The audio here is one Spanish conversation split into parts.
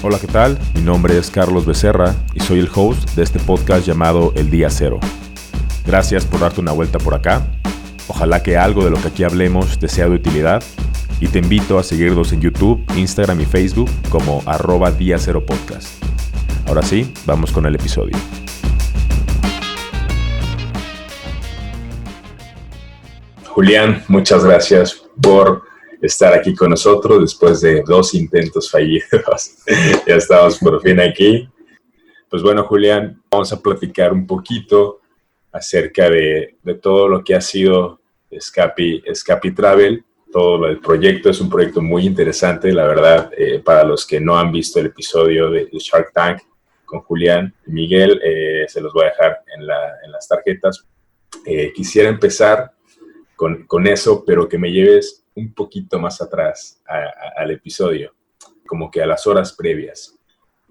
Hola, ¿qué tal? Mi nombre es Carlos Becerra y soy el host de este podcast llamado El Día Cero. Gracias por darte una vuelta por acá. Ojalá que algo de lo que aquí hablemos te sea de utilidad y te invito a seguirnos en YouTube, Instagram y Facebook como @Día Cero Podcast. Ahora sí, vamos con el episodio. Julián, muchas gracias por estar aquí con nosotros después de 2 intentos fallidos. Ya estamos por fin aquí. Pues bueno, Julián, vamos a platicar un poquito acerca de todo lo que ha sido Escapi Travel. Todo el proyecto es un proyecto muy interesante, la verdad. Para los que no han visto el episodio de Shark Tank con Julián y Miguel, se los voy a dejar en las tarjetas. Quisiera empezar con eso, pero que me lleves un poquito más atrás al episodio, como que a las horas previas.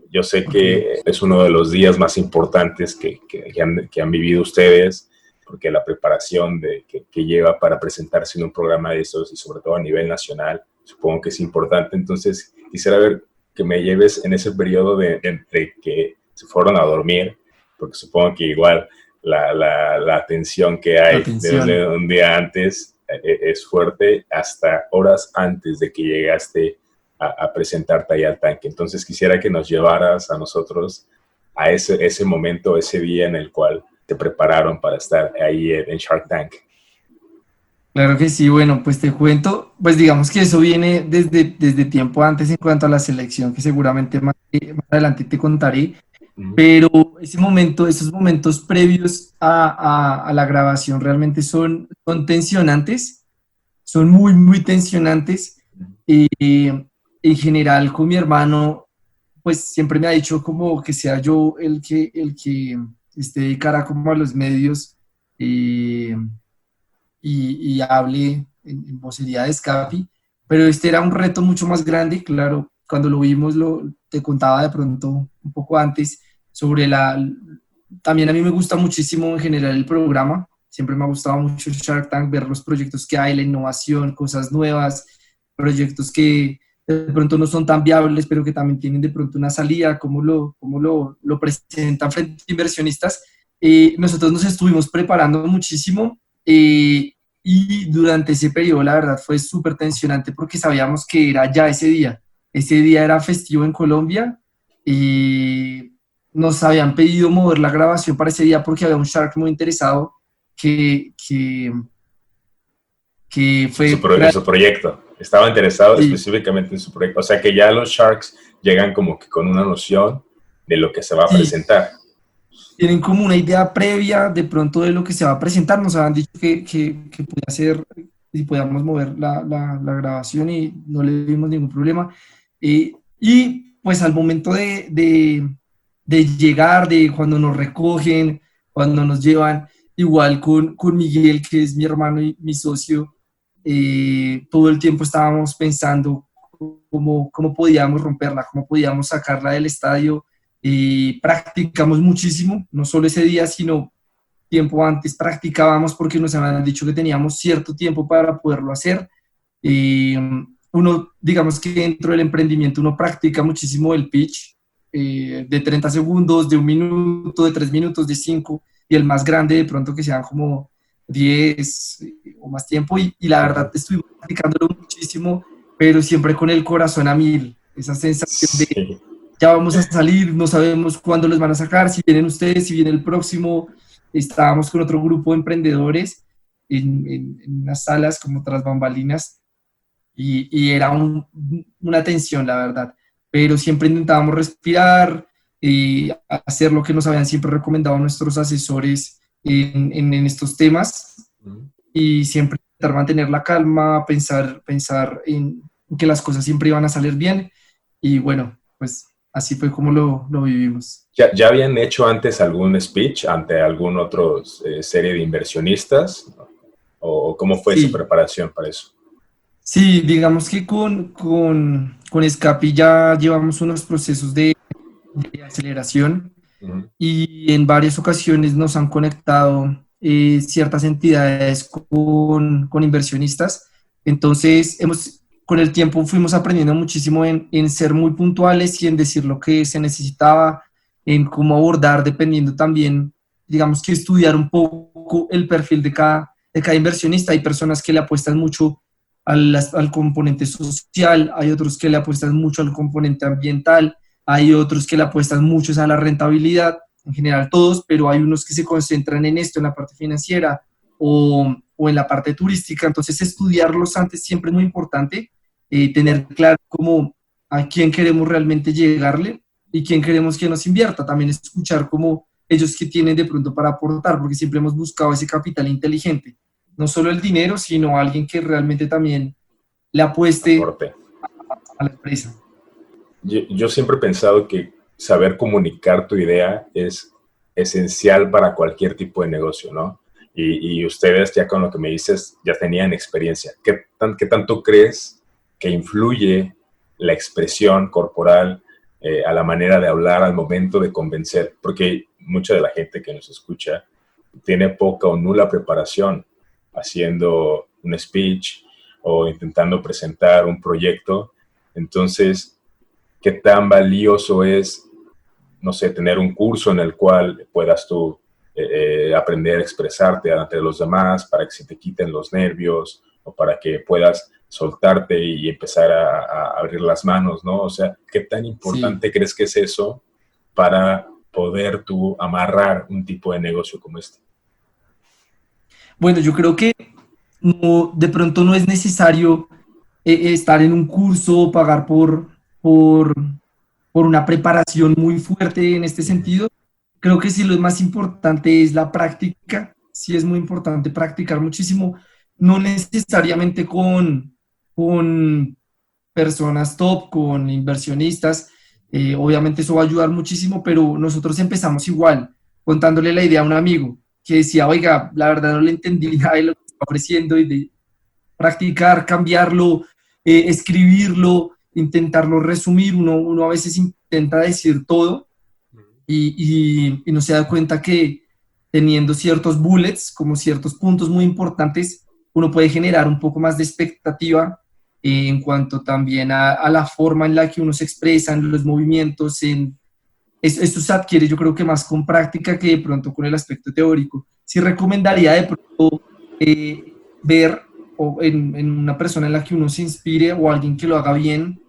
Yo sé que es uno de los días más importantes que han vivido ustedes, porque la preparación que lleva para presentarse en un programa de esos, y sobre todo a nivel nacional, supongo que es importante. Entonces, quisiera ver que me lleves en ese periodo entre que se fueron a dormir, porque supongo que igual la tensión que hay desde un día antes es fuerte, hasta horas antes de que llegaste a presentarte ahí al tanque. Entonces quisiera que nos llevaras a nosotros a ese momento, ese día en el cual te prepararon para estar ahí en Shark Tank. Claro que sí, bueno, pues te cuento, pues digamos que eso viene desde tiempo antes en cuanto a la selección, que seguramente más adelante te contaré. Pero esos momentos previos a la grabación realmente son tensionantes, son muy, muy tensionantes. En general, con mi hermano, pues siempre me ha dicho como que sea yo el que esté de cara como a los medios y hable en vocería de Escapi, pero este era un reto mucho más grande, claro. Cuando lo vimos, te contaba de pronto un poco antes sobre también a mí me gusta muchísimo en general el programa, siempre me ha gustado mucho Shark Tank, ver los proyectos que hay, la innovación, cosas nuevas, proyectos que de pronto no son tan viables, pero que también tienen de pronto una salida, cómo lo presentan frente a inversionistas. Nosotros nos estuvimos preparando muchísimo y durante ese periodo la verdad fue súper tensionante porque sabíamos que era ya ese día. Ese día era festivo en Colombia y nos habían pedido mover la grabación para ese día porque había un Shark muy interesado que fue... En su proyecto. Estaba interesado Sí, específicamente en su proyecto. O sea que ya los Sharks llegan como que con una noción de lo que se va a sí, presentar. tienen como una idea previa de pronto de lo que se va a presentar. Nos habían dicho que podía ser, si podíamos mover la grabación y no le vimos ningún problema. Y pues al momento de llegar, de cuando nos recogen, cuando nos llevan, igual con Miguel, que es mi hermano y mi socio, todo el tiempo estábamos pensando cómo podíamos romperla, cómo podíamos sacarla del estadio. Practicamos muchísimo, no solo ese día, sino tiempo antes practicábamos porque nos habían dicho que teníamos cierto tiempo para poderlo hacer. Uno, digamos que dentro del emprendimiento, uno practica muchísimo el pitch de 30 segundos, de 1 minuto, de 3 minutos, de 5, y el más grande de pronto que sean como 10 o más tiempo. Y la verdad estuvimos practicándolo muchísimo, pero siempre con el corazón a mil, esa sensación de ya vamos a salir, no sabemos cuándo los van a sacar, si vienen ustedes, si viene el próximo. Estábamos con otro grupo de emprendedores en unas salas como tras bambalinas y era una tensión, la verdad. Pero siempre intentábamos respirar y hacer lo que nos habían siempre recomendado nuestros asesores en estos temas y siempre intentar mantener la calma, pensar en que las cosas siempre iban a salir bien y bueno, pues así fue como lo vivimos. ¿Ya habían hecho antes algún speech ante algún otro serie de inversionistas? ¿O cómo fue esa Sí, preparación para eso? sí, digamos que con Escapi ya llevamos unos procesos de aceleración y en varias ocasiones nos han conectado ciertas entidades con inversionistas. Entonces, con el tiempo fuimos aprendiendo muchísimo en ser muy puntuales y en decir lo que se necesitaba, en cómo abordar, dependiendo también, digamos que estudiar un poco el perfil de cada inversionista. Hay personas que le apuestan mucho al componente social, hay otros que le apuestan mucho al componente ambiental, hay otros que le apuestan mucho a la rentabilidad, en general todos, pero hay unos que se concentran en esto, en la parte financiera o en la parte turística. Entonces estudiarlos antes siempre es muy importante, tener claro cómo a quién queremos realmente llegarle y quién queremos que nos invierta. También escuchar cómo ellos que tienen de pronto para aportar, porque siempre hemos buscado ese capital inteligente, no solo el dinero, sino alguien que realmente también le apueste Aporte. a la empresa. Yo siempre he pensado que saber comunicar tu idea es esencial para cualquier tipo de negocio, ¿no? Y ustedes ya con lo que me dices ya tenían experiencia. ¿Qué tanto crees que influye la expresión corporal a la manera de hablar al momento de convencer? Porque mucha de la gente que nos escucha tiene poca o nula preparación haciendo un speech o intentando presentar un proyecto. Entonces, ¿qué tan valioso es, no sé, tener un curso en el cual puedas tú aprender a expresarte ante los demás para que se te quiten los nervios o para que puedas soltarte y empezar a abrir las manos, ¿no? O sea, ¿qué tan importante crees que es eso para poder tú amarrar un tipo de negocio como este? Bueno, yo creo que de pronto no es necesario estar en un curso o pagar por, por una preparación muy fuerte en este sentido. Creo que sí lo más importante es la práctica. Sí es muy importante practicar muchísimo, no necesariamente con personas top, con inversionistas. Obviamente eso va a ayudar muchísimo, pero nosotros empezamos igual, contándole la idea a un amigo que decía, oiga, la verdad no le entendí nada de lo que está ofreciendo, y de practicar, cambiarlo, escribirlo, intentarlo resumir. Uno a veces intenta decir todo y no se da cuenta que teniendo ciertos bullets, como ciertos puntos muy importantes, uno puede generar un poco más de expectativa en cuanto también a la forma en la que uno se expresa, en los movimientos. Esto se adquiere, yo creo que más con práctica que de pronto con el aspecto teórico. Sí recomendaría de pronto ver o en una persona en la que uno se inspire o alguien que lo haga bien,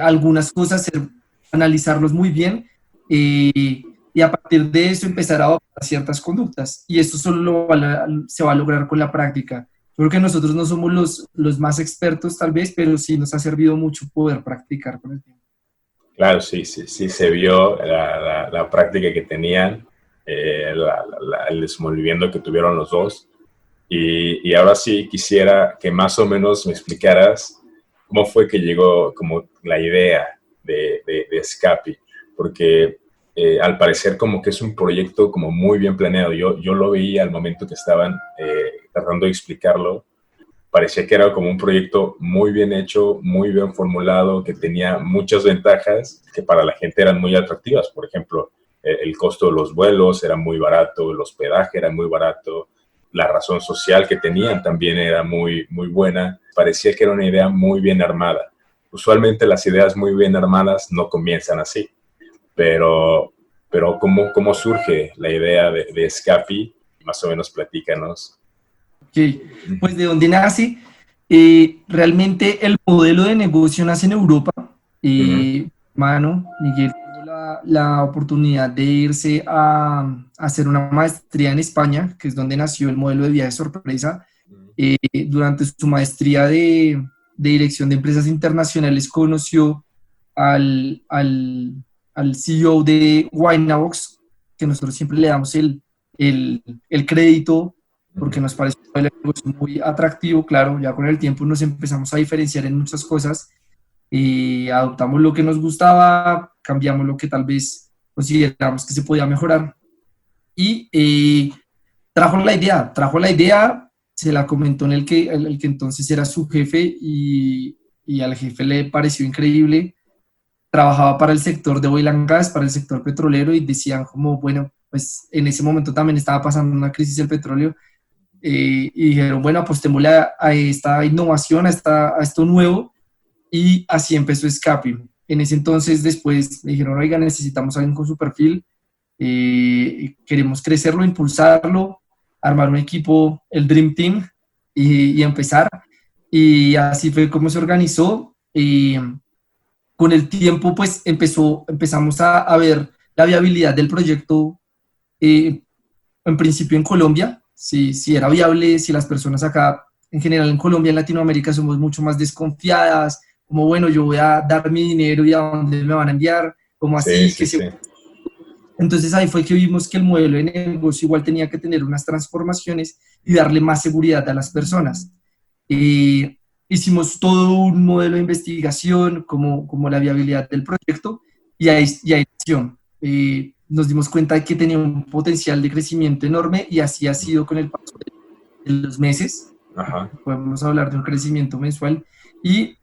algunas cosas, analizarlos muy bien, y a partir de eso empezar a adoptar ciertas conductas. Y esto solo se va a lograr con la práctica. Yo creo que nosotros no somos los más expertos tal vez, pero sí nos ha servido mucho poder practicar con el tiempo. Claro, sí, se vio la práctica que tenían, el desenvolvimiento que tuvieron los dos. Y ahora sí quisiera que más o menos me explicaras cómo fue que llegó como la idea de Escapi, porque al parecer como que es un proyecto como muy bien planeado. Yo lo veía al momento que estaban tratando de explicarlo. Parecía que era como un proyecto muy bien hecho, muy bien formulado, que tenía muchas ventajas que para la gente eran muy atractivas. Por ejemplo, el costo de los vuelos era muy barato, el hospedaje era muy barato, la razón social que tenían también era muy, muy buena. Parecía que era una idea muy bien armada. Usualmente las ideas muy bien armadas no comienzan así, pero ¿cómo surge la idea de Escapi? Más o menos platícanos. Okay. Pues de dónde nace, realmente el modelo de negocio nace en Europa. Mano, Miguel tuvo la oportunidad de irse a hacer una maestría en España, que es donde nació el modelo de viaje sorpresa. Durante su maestría de dirección de empresas internacionales conoció al CEO de Winabox, que nosotros siempre le damos el crédito porque nos parece un negocio muy atractivo. Claro, ya con el tiempo nos empezamos a diferenciar en muchas cosas, adoptamos lo que nos gustaba, cambiamos lo que tal vez consideramos que se podía mejorar, y trajo la idea, se la comentó en el que entonces era su jefe, y al jefe le pareció increíble. Trabajaba para el sector de oil and gas, para el sector petrolero, y decían como, bueno, pues en ese momento también estaba pasando una crisis del petróleo, y dijeron, bueno, apostémosle a esta innovación, a esto nuevo, y así empezó Escape. En ese entonces después me dijeron, oiga, necesitamos a alguien con su perfil, queremos crecerlo, impulsarlo, armar un equipo, el Dream Team, y empezar. Y así fue como se organizó. Y con el tiempo, pues empezamos a ver la viabilidad del proyecto, en principio en Colombia, si era viable, si las personas acá, en general en Colombia, en Latinoamérica, somos mucho más desconfiadas, como bueno, yo voy a dar mi dinero y a dónde me van a enviar, como Sí, así, sí, sí. Entonces ahí fue que vimos que el modelo de negocio igual tenía que tener unas transformaciones y darle más seguridad a las personas. Eh, Hicimos todo un modelo de investigación, como la viabilidad del proyecto, y ahí nació. Nos dimos cuenta de que tenía un potencial de crecimiento enorme y así ha sido con el paso de los meses. Ajá. Podemos hablar de un crecimiento mensual y,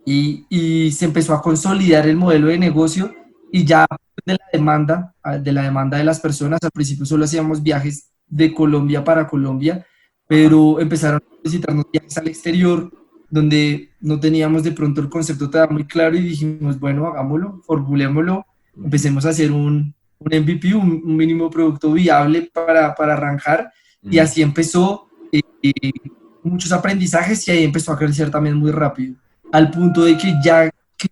y se empezó a consolidar el modelo de negocio y ya de la demanda de las personas. Al principio solo hacíamos viajes de Colombia para Colombia, Ajá. pero empezaron a visitarnos viajes al exterior, donde no teníamos de pronto el concepto todavía muy claro y dijimos, bueno, hagámoslo, formulémoslo, empecemos a hacer un MVP, un mínimo producto viable para arrancar, y así empezó. Muchos aprendizajes y ahí empezó a crecer también muy rápido, al punto de que ya que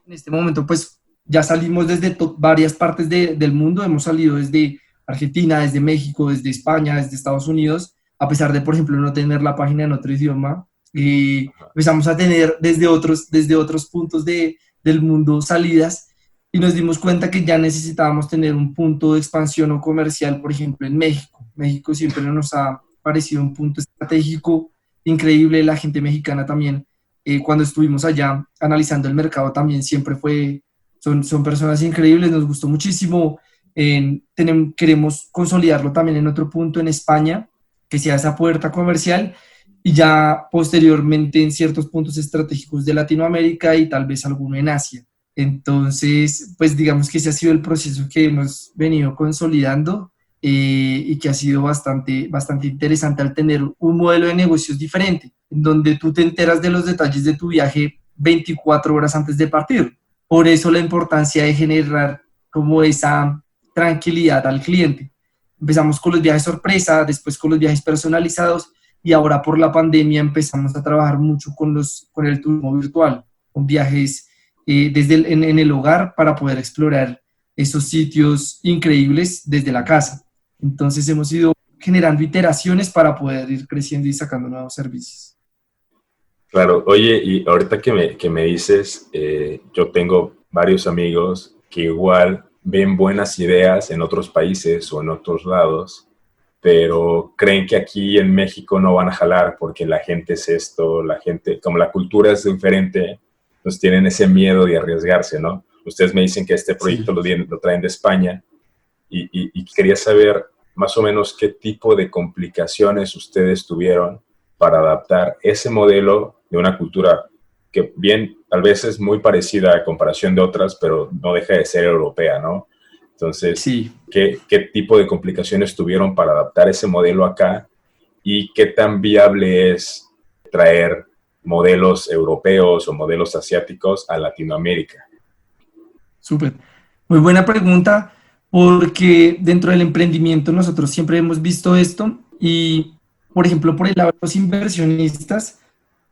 en este momento pues ya salimos desde varias partes del mundo, hemos salido desde Argentina, desde México, desde España, desde Estados Unidos, a pesar de, por ejemplo, no tener la página en otro idioma, y empezamos a tener desde otros puntos del mundo salidas, y nos dimos cuenta que ya necesitábamos tener un punto de expansión o comercial, por ejemplo, en México. México siempre nos ha parecido un punto estratégico increíble, la gente mexicana también, cuando estuvimos allá analizando el mercado también siempre son personas increíbles, nos gustó muchísimo. Queremos consolidarlo también en otro punto en España, que sea esa puerta comercial, y ya posteriormente en ciertos puntos estratégicos de Latinoamérica y tal vez alguno en Asia. Entonces, pues digamos que ese ha sido el proceso que hemos venido consolidando, y que ha sido bastante interesante al tener un modelo de negocios diferente, en donde tú te enteras de los detalles de tu viaje 24 horas antes de partir. Por eso la importancia de generar como esa tranquilidad al cliente. Empezamos con los viajes sorpresa, después con los viajes personalizados, y ahora por la pandemia empezamos a trabajar mucho con el turismo virtual, con viajes en el hogar para poder explorar esos sitios increíbles desde la casa. Entonces hemos ido generando iteraciones para poder ir creciendo y sacando nuevos servicios. Claro, oye, y ahorita que me dices, yo tengo varios amigos que igual ven buenas ideas en otros países o en otros lados, pero creen que aquí en México no van a jalar porque la gente es esto, la gente, como la cultura es diferente, pues tienen ese miedo de arriesgarse, ¿no? Ustedes me dicen que este proyecto Sí. lo traen de España y quería saber más o menos qué tipo de complicaciones ustedes tuvieron para adaptar ese modelo de una cultura que bien, tal vez es muy parecida a comparación de otras, pero no deja de ser europea, ¿no? Entonces, Sí. ¿qué tipo de complicaciones tuvieron para adaptar ese modelo acá y qué tan viable es traer modelos europeos o modelos asiáticos a Latinoamérica? Súper. Muy buena pregunta, porque dentro del emprendimiento nosotros siempre hemos visto esto y, por ejemplo, por el lado de los inversionistas,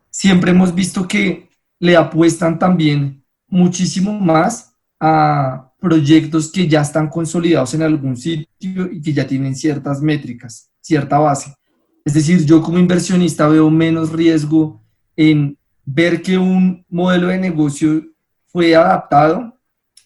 siempre hemos visto que le apuestan también muchísimo más a proyectos que ya están consolidados en algún sitio y que ya tienen ciertas métricas, cierta base. Es decir, yo como inversionista veo menos riesgo en ver que un modelo de negocio fue adaptado,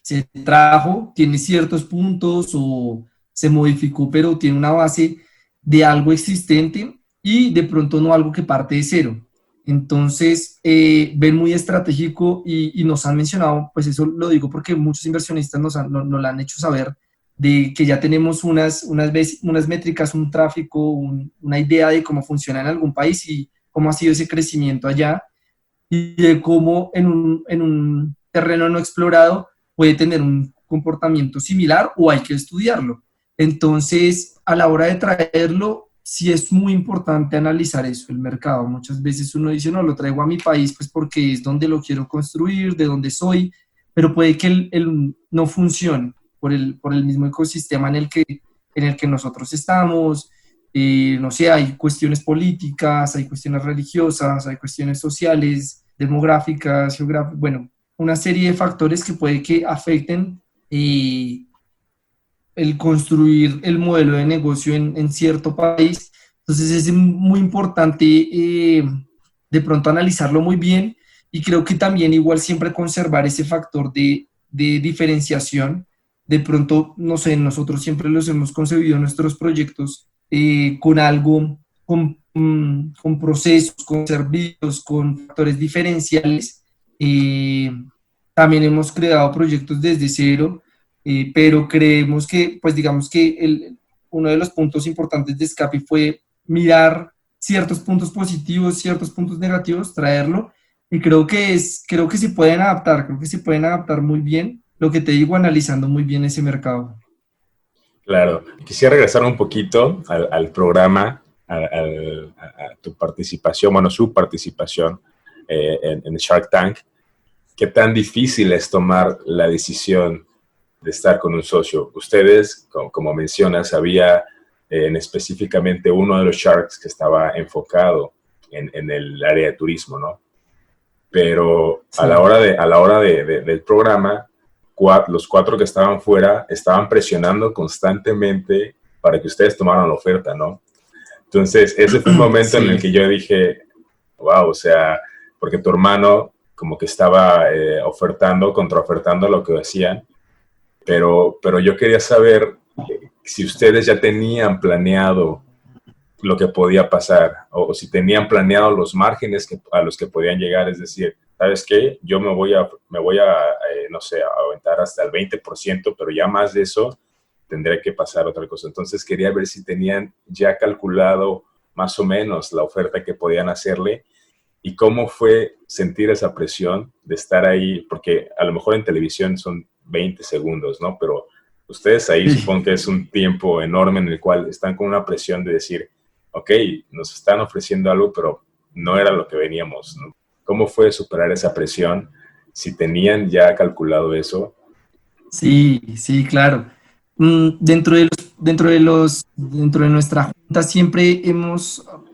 se trajo, tiene ciertos puntos o se modificó, pero tiene una base de algo existente y de pronto no algo que parte de cero. Entonces, ven muy estratégico y nos han mencionado, pues eso lo digo porque muchos inversionistas nos lo han hecho saber, de que ya tenemos unas métricas, un tráfico, una idea de cómo funciona en algún país y cómo ha sido ese crecimiento allá, y de cómo en un terreno no explorado puede tener un comportamiento similar o hay que estudiarlo. Entonces, a la hora de traerlo, sí es muy importante analizar eso, el mercado. Muchas veces uno dice, no, lo traigo a mi país pues porque es donde lo quiero construir, de donde soy, pero puede que no funcione por el mismo ecosistema en el que nosotros estamos. No sé, hay cuestiones políticas, hay cuestiones religiosas, hay cuestiones sociales, demográficas, geográficas, bueno, una serie de factores que puede que afecten el construir el modelo de negocio en cierto país. Entonces es muy importante de pronto analizarlo muy bien, y creo que también igual siempre conservar ese factor de diferenciación. De pronto, no sé, nosotros siempre los hemos concebido nuestros proyectos con algo, con procesos, con servicios, con factores diferenciales. También hemos creado proyectos desde cero, pero creemos que, pues digamos que uno de los puntos importantes de Escapi fue mirar ciertos puntos positivos, ciertos puntos negativos, traerlo, y creo que se pueden adaptar, creo que se pueden adaptar muy bien, lo que te digo, analizando muy bien ese mercado. Claro, quisiera regresar un poquito al programa, a tu participación, bueno, su participación en Shark Tank. ¿Qué tan difícil es tomar la decisión de estar con un socio? Ustedes, como mencionas, había específicamente uno de los Sharks que estaba enfocado en el área de turismo, ¿no? Pero sí, a la hora del programa, los 4 que estaban fuera estaban presionando constantemente para que ustedes tomaran la oferta, ¿no? Entonces, ese fue un momento en el que yo dije, wow, o sea, porque tu hermano como que estaba contraofertando lo que hacían, pero yo quería saber si ustedes ya tenían planeado lo que podía pasar, o si tenían planeado los márgenes a los que podían llegar. Es decir, ¿sabes qué? Yo me voy a no sé, a aventar hasta el 20%, pero ya más de eso tendré que pasar otra cosa. Entonces quería ver si tenían ya calculado más o menos la oferta que podían hacerle, y cómo fue sentir esa presión de estar ahí, porque a lo mejor en televisión son 20 segundos, ¿no? Pero ustedes ahí supongo que es un tiempo enorme en el cual están con una presión de decir, ok, nos están ofreciendo algo, pero no era lo que veníamos, ¿no? ¿Cómo fue superar esa presión? Si tenían ya calculado eso. Sí, sí, claro. Dentro de nuestra junta siempre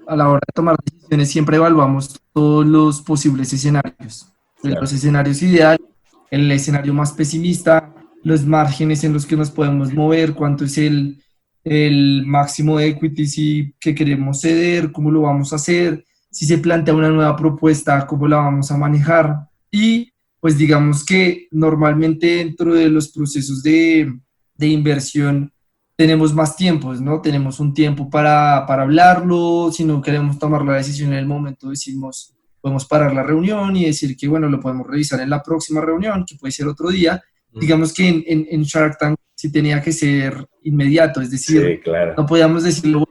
a la hora de tomar decisiones, siempre evaluamos todos los posibles escenarios. Claro. Los escenarios ideales, el escenario más pesimista, los márgenes en los que nos podemos mover, cuánto es el máximo de equity que queremos ceder, cómo lo vamos a hacer, si se plantea una nueva propuesta, cómo la vamos a manejar. Y pues digamos que normalmente dentro de los procesos de inversión tenemos más tiempos, ¿no? Tenemos un tiempo para hablarlo. Si no queremos tomar la decisión en el momento, decimos, podemos parar la reunión y decir que, bueno, lo podemos revisar en la próxima reunión, que puede ser otro día. Digamos que en Shark Tank sí tenía que ser inmediato, es decir, sí, claro, no podíamos decirlo,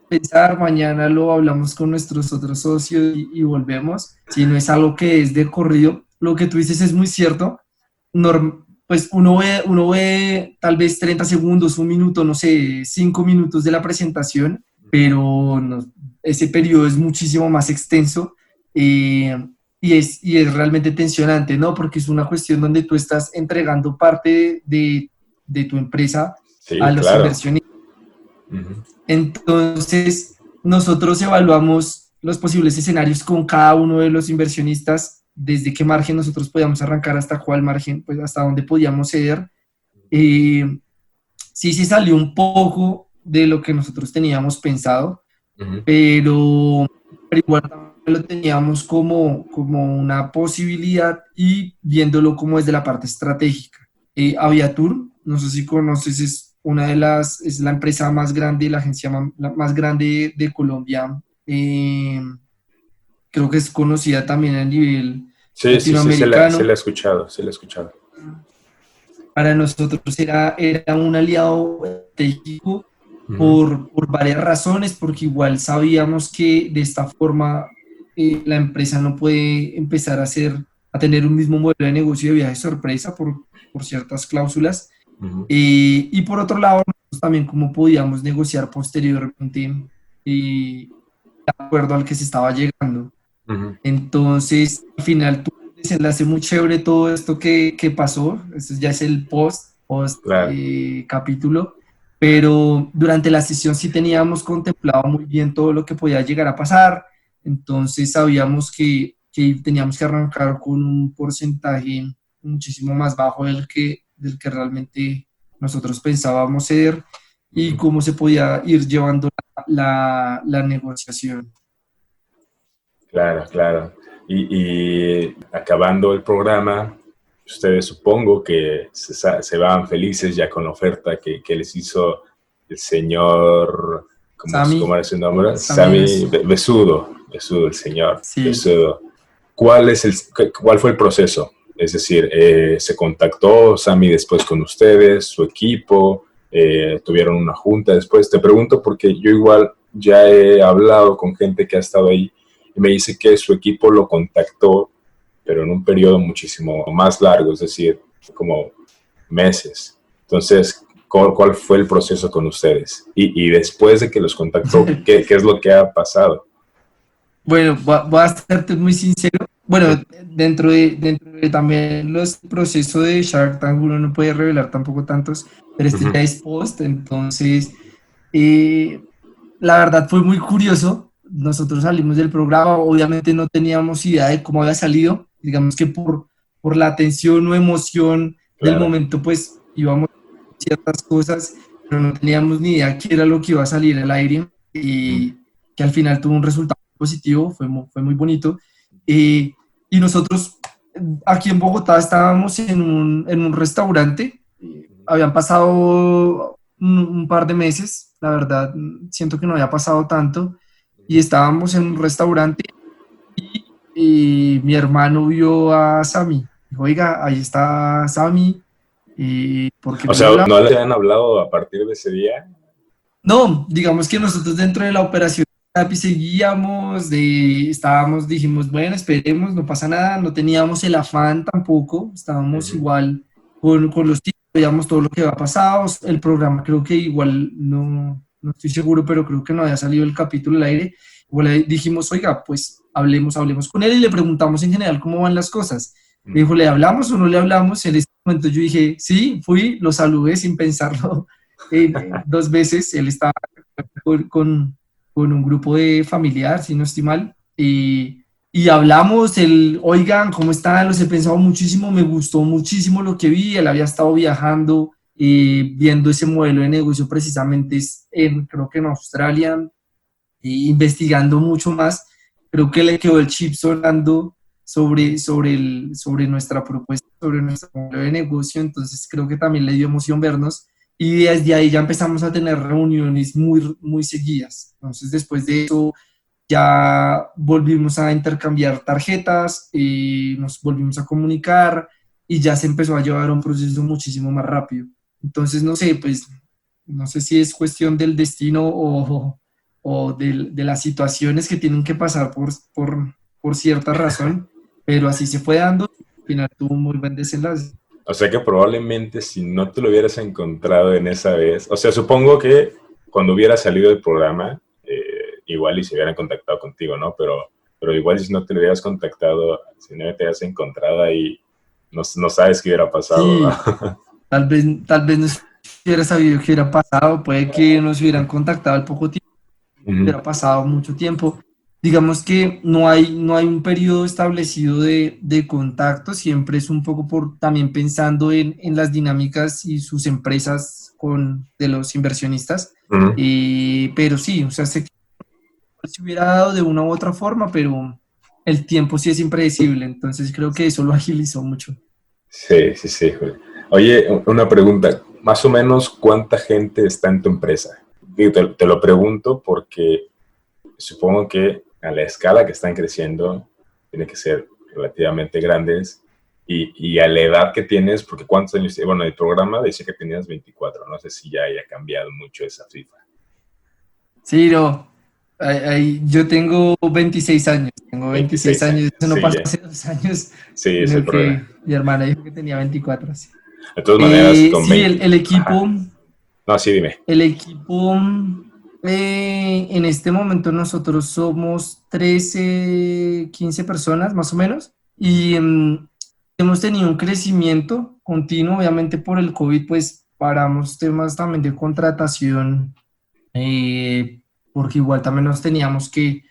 pensar, mañana lo hablamos con nuestros otros socios y volvemos, si no es algo que es de corrido. Lo que tú dices es muy cierto. Pues uno ve tal vez 30 segundos, un minuto, no sé, 5 minutos de la presentación, pero ese periodo es muchísimo más extenso, y es realmente tensionante, ¿no? Porque es una cuestión donde tú estás entregando parte de tu empresa, sí, a los inversionistas. Uh-huh. Entonces, nosotros evaluamos los posibles escenarios con cada uno de los inversionistas, desde qué margen nosotros podíamos arrancar hasta cuál margen, pues hasta dónde podíamos ceder. Sí se salió un poco de lo que nosotros teníamos pensado, uh-huh, pero igual lo teníamos como una posibilidad, y viéndolo como desde la parte estratégica. Aviatur, no sé si conoces, es la empresa más grande, la agencia más grande de Colombia. Creo que es conocida también a nivel latinoamericano. Sí, se la he escuchado. Para nosotros era un aliado estratégico, uh-huh, por varias razones, porque igual sabíamos que de esta forma la empresa no puede empezar a tener un mismo modelo de negocio de viaje sorpresa por ciertas cláusulas. Uh-huh. Y por otro lado, también cómo podíamos negociar posteriormente de acuerdo al que se estaba llegando. Ujú. Entonces, al final tuvo un desenlace muy chévere todo esto que pasó. Eso ya es el Claro. capítulo. Pero durante la sesión sí teníamos contemplado muy bien todo lo que podía llegar a pasar. Entonces sabíamos que teníamos que arrancar con un porcentaje muchísimo más bajo del que realmente nosotros pensábamos ser y cómo se podía ir llevando la negociación. Claro, claro. Y acabando el programa, ustedes supongo que se van felices ya con la oferta que les hizo el señor, ¿cómo Sammy, era su nombre? Sammy Sammy Besudo, el señor sí. Besudo. ¿Cuál fue el proceso? Es decir, ¿se contactó Sammy después con ustedes, su equipo? ¿Tuvieron una junta después? Te pregunto porque yo igual ya he hablado con gente que ha estado ahí y me dice que su equipo lo contactó, pero en un periodo muchísimo más largo, es decir, como meses. Entonces, ¿cuál fue el proceso con ustedes? Y después de que los contactó, ¿qué es lo que ha pasado? Bueno, voy a serte muy sincero. Bueno, dentro de también los procesos de Shark Tank uno no puede revelar tampoco tantos, pero este ya es post, entonces eh, la verdad fue muy curioso. Nosotros salimos del programa, obviamente no teníamos idea de cómo había salido, digamos que por la tensión o emoción del Claro. momento, pues íbamos a ciertas cosas, pero no teníamos ni idea qué era lo que iba a salir al aire y que al final tuvo un resultado positivo, fue muy bonito. Eh, y nosotros aquí en Bogotá estábamos en un restaurante, habían pasado un par de meses, la verdad, siento que no había pasado tanto, y estábamos en un restaurante y mi hermano vio a Sammy. Dijo, oiga, ahí está Sammy, ¿por qué O no le sea, hablamos? ¿no le han hablado a partir de ese día? No, digamos que nosotros dentro de la operación Capi seguíamos, dijimos, bueno, esperemos, no pasa nada, no teníamos el afán tampoco, estábamos igual con los tipos, veíamos todo lo que había pasado, el programa creo que igual, no estoy seguro, pero creo que no había salido el capítulo al aire, igual dijimos, oiga, pues hablemos con él y le preguntamos en general cómo van las cosas. Me dijo, ¿le hablamos o no le hablamos? En ese momento yo dije, sí, fui, lo saludé sin pensarlo 2 veces, él estaba con un grupo de familiar, si no estoy mal, y hablamos, oigan, ¿cómo están? Los he pensado muchísimo, me gustó muchísimo lo que vi, él había estado viajando, viendo ese modelo de negocio precisamente creo que en Australia, investigando mucho más, creo que le quedó el chip sonando sobre nuestra propuesta, sobre nuestro modelo de negocio, entonces creo que también le dio emoción vernos y desde ahí ya empezamos a tener reuniones muy, muy seguidas. Entonces después de eso ya volvimos a intercambiar tarjetas, nos volvimos a comunicar y ya se empezó a llevar un proceso muchísimo más rápido. Entonces no sé, pues no sé si es cuestión del destino o de las situaciones que tienen que pasar por cierta razón, pero así se fue dando y al final tuvo un muy buen desenlace. O sea que probablemente si no te lo hubieras encontrado en esa vez, o sea, supongo que cuando hubiera salido del programa, igual y se hubieran contactado contigo, ¿no? Pero igual si no te lo hubieras contactado, si no te hubieras encontrado ahí, no sabes qué hubiera pasado, Sí, ¿verdad? tal vez no hubiera sabido qué hubiera pasado, puede que nos hubieran contactado al poco tiempo, hubiera pasado mucho tiempo. Digamos que no hay un periodo establecido de contacto, siempre es un poco también pensando en las dinámicas y sus empresas de los inversionistas, pero sí, o sea, sé que se hubiera dado de una u otra forma, pero el tiempo sí es impredecible, entonces creo que eso lo agilizó mucho. Sí, sí, sí. Oye, una pregunta. Más o menos, ¿cuánta gente está en tu empresa? Digo, te lo pregunto porque supongo que a la escala que están creciendo, tiene que ser relativamente grandes. Y a la edad que tienes, porque ¿cuántos años tienes? Bueno, el programa decía que tenías 24. No sé si ya haya cambiado mucho esa cifra. Sí, no. Yo tengo 26 años, tengo 26 26 años, años, eso no sí, pasó ya. hace 2 años, Sí, en es el el problema. que mi hermana dijo que tenía 24. Sí, De todas maneras, con Sí, 20. el equipo, Ajá. No, sí, dime. el equipo En este momento nosotros somos 13, 15 personas más o menos y hemos tenido un crecimiento continuo, obviamente por el COVID pues paramos temas también de contratación, porque igual también nos teníamos que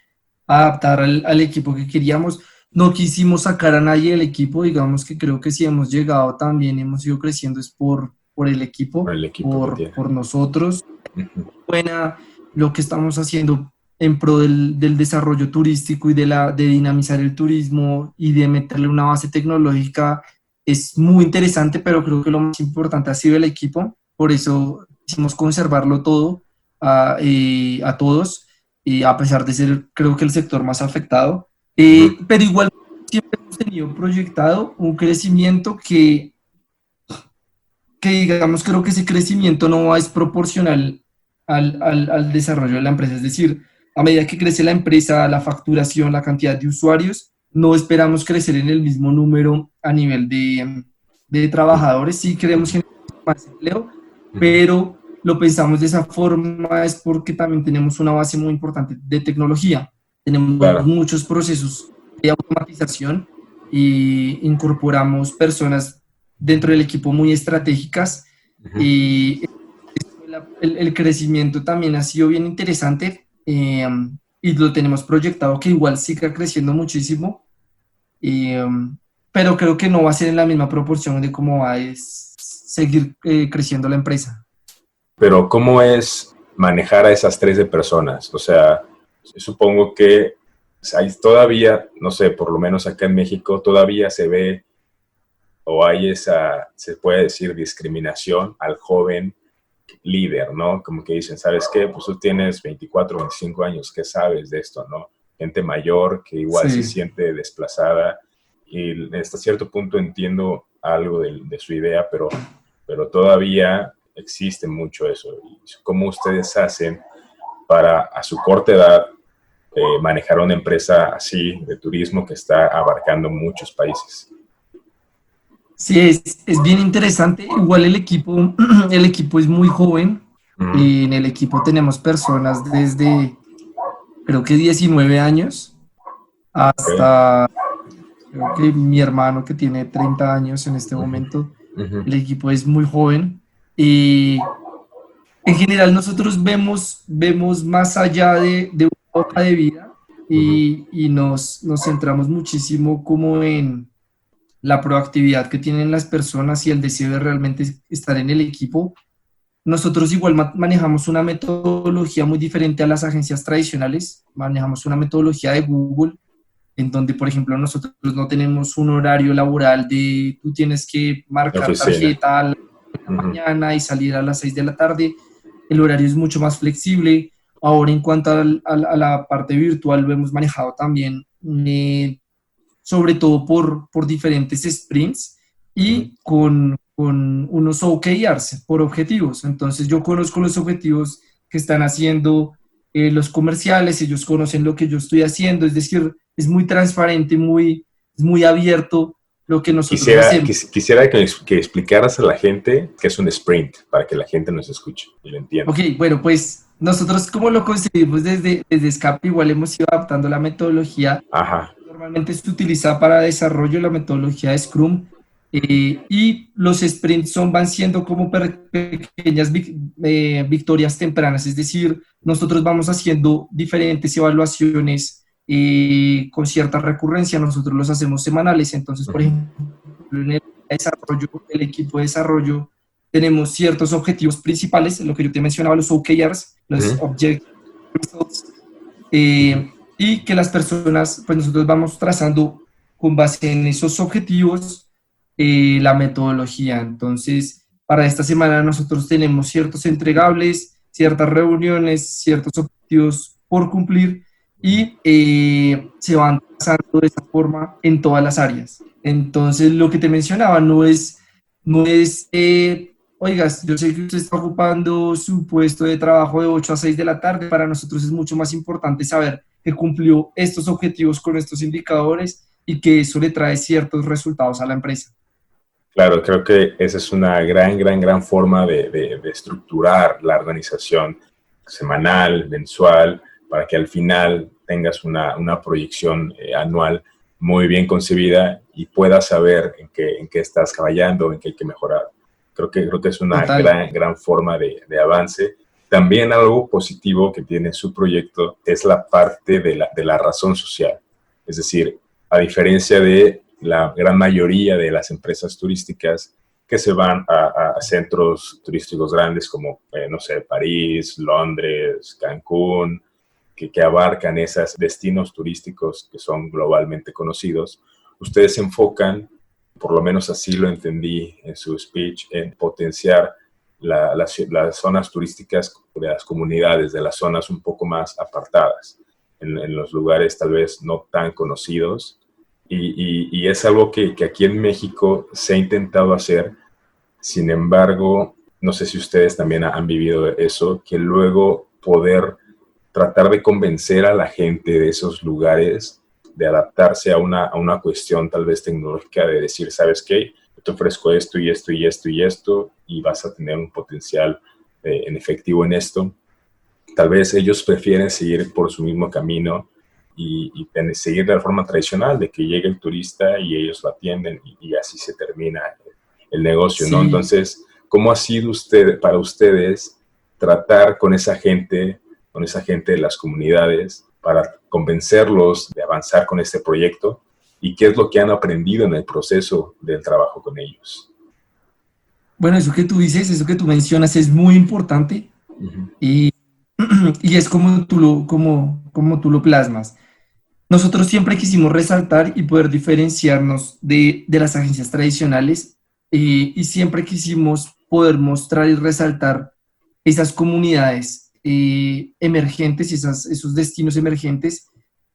adaptar al equipo que queríamos. No quisimos sacar a nadie del equipo, digamos que creo que si hemos llegado también, hemos ido creciendo es por el Por equipo, el equipo que tiene. por nosotros. Ujú. Buena lo que estamos haciendo en pro del desarrollo turístico y de dinamizar el turismo y de meterle una base tecnológica es muy interesante, pero creo que lo más importante ha sido el equipo, por eso quisimos conservarlo todo a todos, y a pesar de ser creo que el sector más afectado, Ujú. pero igual siempre hemos tenido proyectado un crecimiento que digamos, creo que ese crecimiento no es proporcional al desarrollo de la empresa. Es decir, a medida que crece la empresa, la facturación, la cantidad de usuarios, no esperamos crecer en el mismo número a nivel de trabajadores. Sí queremos generar más empleo, Ujú. pero lo pensamos de esa forma es porque también tenemos una base muy importante de tecnología. Tenemos Claro. muchos procesos de automatización y incorporamos personas dentro del equipo muy estratégicas, Ujú. y el crecimiento también ha sido bien interesante, y lo tenemos proyectado que igual siga creciendo muchísimo, eh, pero creo que no va a ser en la misma proporción de cómo va a seguir creciendo la empresa. Pero ¿cómo es manejar a esas 13 personas? O sea, supongo que hay todavía, no sé, por lo menos acá en México, todavía se ve o hay esa, se puede decir, discriminación al joven líder, ¿no? Como que dicen, ¿sabes qué? Pues tú tienes 24, 25 años, ¿qué sabes de esto, no? Gente mayor que igual se Sí. siente desplazada y hasta cierto punto entiendo algo de su idea, pero todavía existe mucho eso. ¿Y cómo ustedes hacen para, a su corta edad, manejar una empresa así de turismo que está abarcando muchos países? Sí, es bien interesante. Igual el equipo, el equipo es muy joven. Ujú. Y en el equipo tenemos personas desde, creo que 19 años, Ok. hasta, creo que mi hermano que tiene 30 años en este Ujú. momento. Ujú. El equipo es muy joven. Y en general nosotros vemos más allá de una hoja de vida, Ujú. y nos centramos muchísimo como en la proactividad que tienen las personas y el deseo de realmente estar en el equipo. Nosotros igual manejamos una metodología muy diferente a las agencias tradicionales. Manejamos una metodología de Google, en donde, por ejemplo, nosotros no tenemos un horario laboral de tú tienes que La marcar oficina. tarjeta a la Ujú. mañana y salir a las 6 de la tarde. El horario es mucho más flexible. Ahora, en cuanto a la parte virtual, lo hemos manejado también, sobre todo por diferentes sprints Ujú. y con unos OKRs por objetivos. Entonces yo conozco los objetivos que están haciendo los comerciales, ellos conocen lo que yo estoy haciendo, es decir, es muy transparente, es muy abierto lo que nosotros hacemos. Quisiera que explicaras a la gente qué es un sprint, para que la gente nos escuche y lo entienda. Ok, bueno, pues nosotros como lo concebimos desde Escape, igual hemos ido adaptando la metodología. Ajá. Normalmente se utiliza para desarrollo la metodología de Scrum, y los sprints van siendo como pequeñas victorias tempranas, es decir, nosotros vamos haciendo diferentes evaluaciones con cierta recurrencia, nosotros los hacemos semanales. Entonces, por Ujú. ejemplo, en el equipo de desarrollo tenemos ciertos objetivos principales, lo que yo te mencionaba, los OKRs, los Ujú. Objective Results, Ujú. y que las personas, pues nosotros vamos trazando con base en esos objetivos la metodología. Entonces, para esta semana nosotros tenemos ciertos entregables, ciertas reuniones, ciertos objetivos por cumplir, y se van trazando de esa forma en todas las áreas. Entonces, lo que te mencionaba no es oigas, yo sé que usted está ocupando su puesto de trabajo de 8 a 6 de la tarde. Para nosotros es mucho más importante saber que cumplió estos objetivos con estos indicadores y que eso le trae ciertos resultados a la empresa. Claro, creo que esa es una gran forma de estructurar la organización semanal, mensual, para que al final tengas una proyección anual muy bien concebida y puedas saber en qué estás fallando, en qué hay que mejorar. Creo que es una gran forma de avance. También algo positivo que tiene su proyecto es la parte de la razón social. Es decir, a diferencia de la gran mayoría de las empresas turísticas que se van a centros turísticos grandes como, no sé, París, Londres, Cancún, que abarcan esos destinos turísticos que son globalmente conocidos, ustedes se enfocan, por lo menos así lo entendí en su speech, en potenciar las zonas turísticas de las comunidades, de las zonas un poco más apartadas, en los lugares tal vez no tan conocidos. Y es algo que aquí en México se ha intentado hacer. Sin embargo, no sé si ustedes también han vivido eso, que luego poder tratar de convencer a la gente de esos lugares de adaptarse a una cuestión tal vez tecnológica, de decir, ¿sabes qué? Yo te ofrezco esto y esto y esto y esto, y vas a tener un potencial en efectivo en esto. Tal vez ellos prefieren seguir por su mismo camino y seguir de la forma tradicional, de que llegue el turista y ellos lo atienden y así se termina el negocio, sí. ¿No? Entonces, ¿cómo ha sido para ustedes tratar con esa gente de las comunidades para convencerlos de avanzar con este proyecto? ¿Y qué es lo que han aprendido en el proceso del trabajo con ellos? Bueno, eso que tú dices, eso que tú mencionas es muy importante. Uh-huh. y es como tú lo plasmas. Nosotros siempre quisimos resaltar y poder diferenciarnos de las agencias tradicionales y siempre quisimos poder mostrar y resaltar esas comunidades emergentes, esos destinos emergentes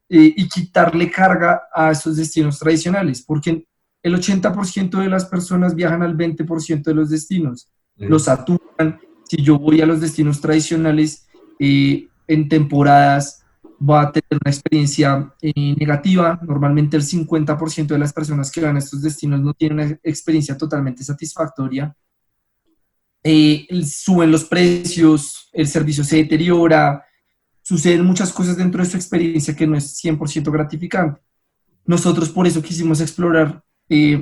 y quitarle carga a esos destinos tradicionales, porque el 80% de las personas viajan al 20% de los destinos, los saturan. Si yo voy a los destinos tradicionales en temporadas, va a tener una experiencia negativa. Normalmente el 50% de las personas que van a estos destinos no tienen una experiencia totalmente satisfactoria. Suben los precios, el servicio se deteriora, suceden muchas cosas dentro de su experiencia que no es 100% gratificante. Nosotros por eso quisimos explorar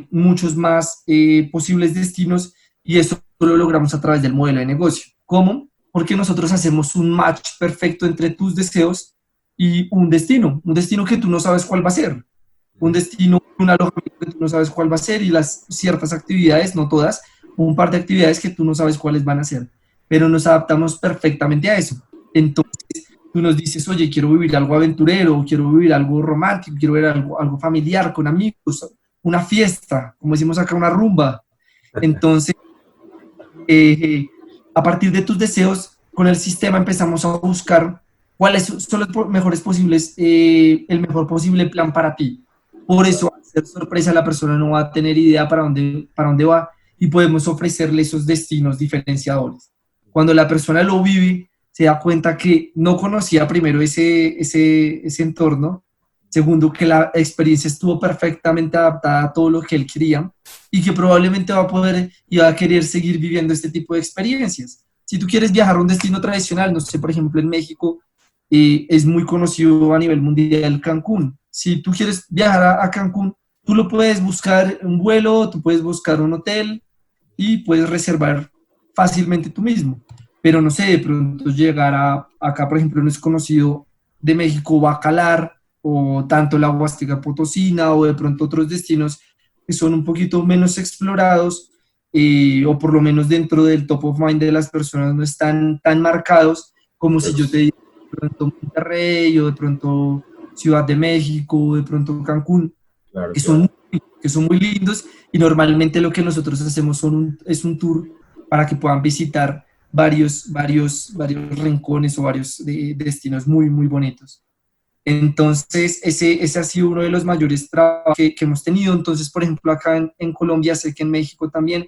muchos más posibles destinos y eso lo logramos a través del modelo de negocio. ¿Cómo? Porque nosotros hacemos un match perfecto entre tus deseos y un destino que tú no sabes cuál va a ser, un alojamiento que tú no sabes cuál va a ser y las ciertas actividades, no todas, un par de actividades que tú no sabes cuáles van a ser, pero nos adaptamos perfectamente a eso. Entonces tú nos dices, oye, quiero vivir algo aventurero, quiero vivir algo romántico, quiero ver algo familiar, con amigos, una fiesta, como decimos acá, una rumba. Entonces, a partir de tus deseos, con el sistema empezamos a buscar cuáles son los mejores posibles, el mejor posible plan para ti. Por eso, al ser sorpresa, la persona no va a tener idea para dónde va y podemos ofrecerle esos destinos diferenciadores. Cuando la persona lo vive, se da cuenta que no conocía primero ese entorno, segundo, que la experiencia estuvo perfectamente adaptada a todo lo que él quería y que probablemente va a poder y va a querer seguir viviendo este tipo de experiencias. Si tú quieres viajar a un destino tradicional, no sé, por ejemplo, en México, es muy conocido a nivel mundial Cancún. Si tú quieres viajar a Cancún, tú lo puedes buscar un vuelo, tú puedes buscar un hotel y puedes reservar fácilmente tú mismo. Pero no sé, de pronto llegar acá, por ejemplo, no es conocido de México Bacalar o tanto la Huasteca Potosina o de pronto otros destinos que son un poquito menos explorados o por lo menos dentro del top of mind de las personas no están tan marcados como si yo te diga de pronto Monterrey o de pronto Ciudad de México o de pronto Cancún, claro, que son muy lindos y normalmente lo que nosotros hacemos es un tour para que puedan visitar varios rincones o varios destinos muy, muy bonitos. Entonces, ese ha sido uno de los mayores trabajos que hemos tenido. Entonces, por ejemplo, acá en Colombia, sé que en México también,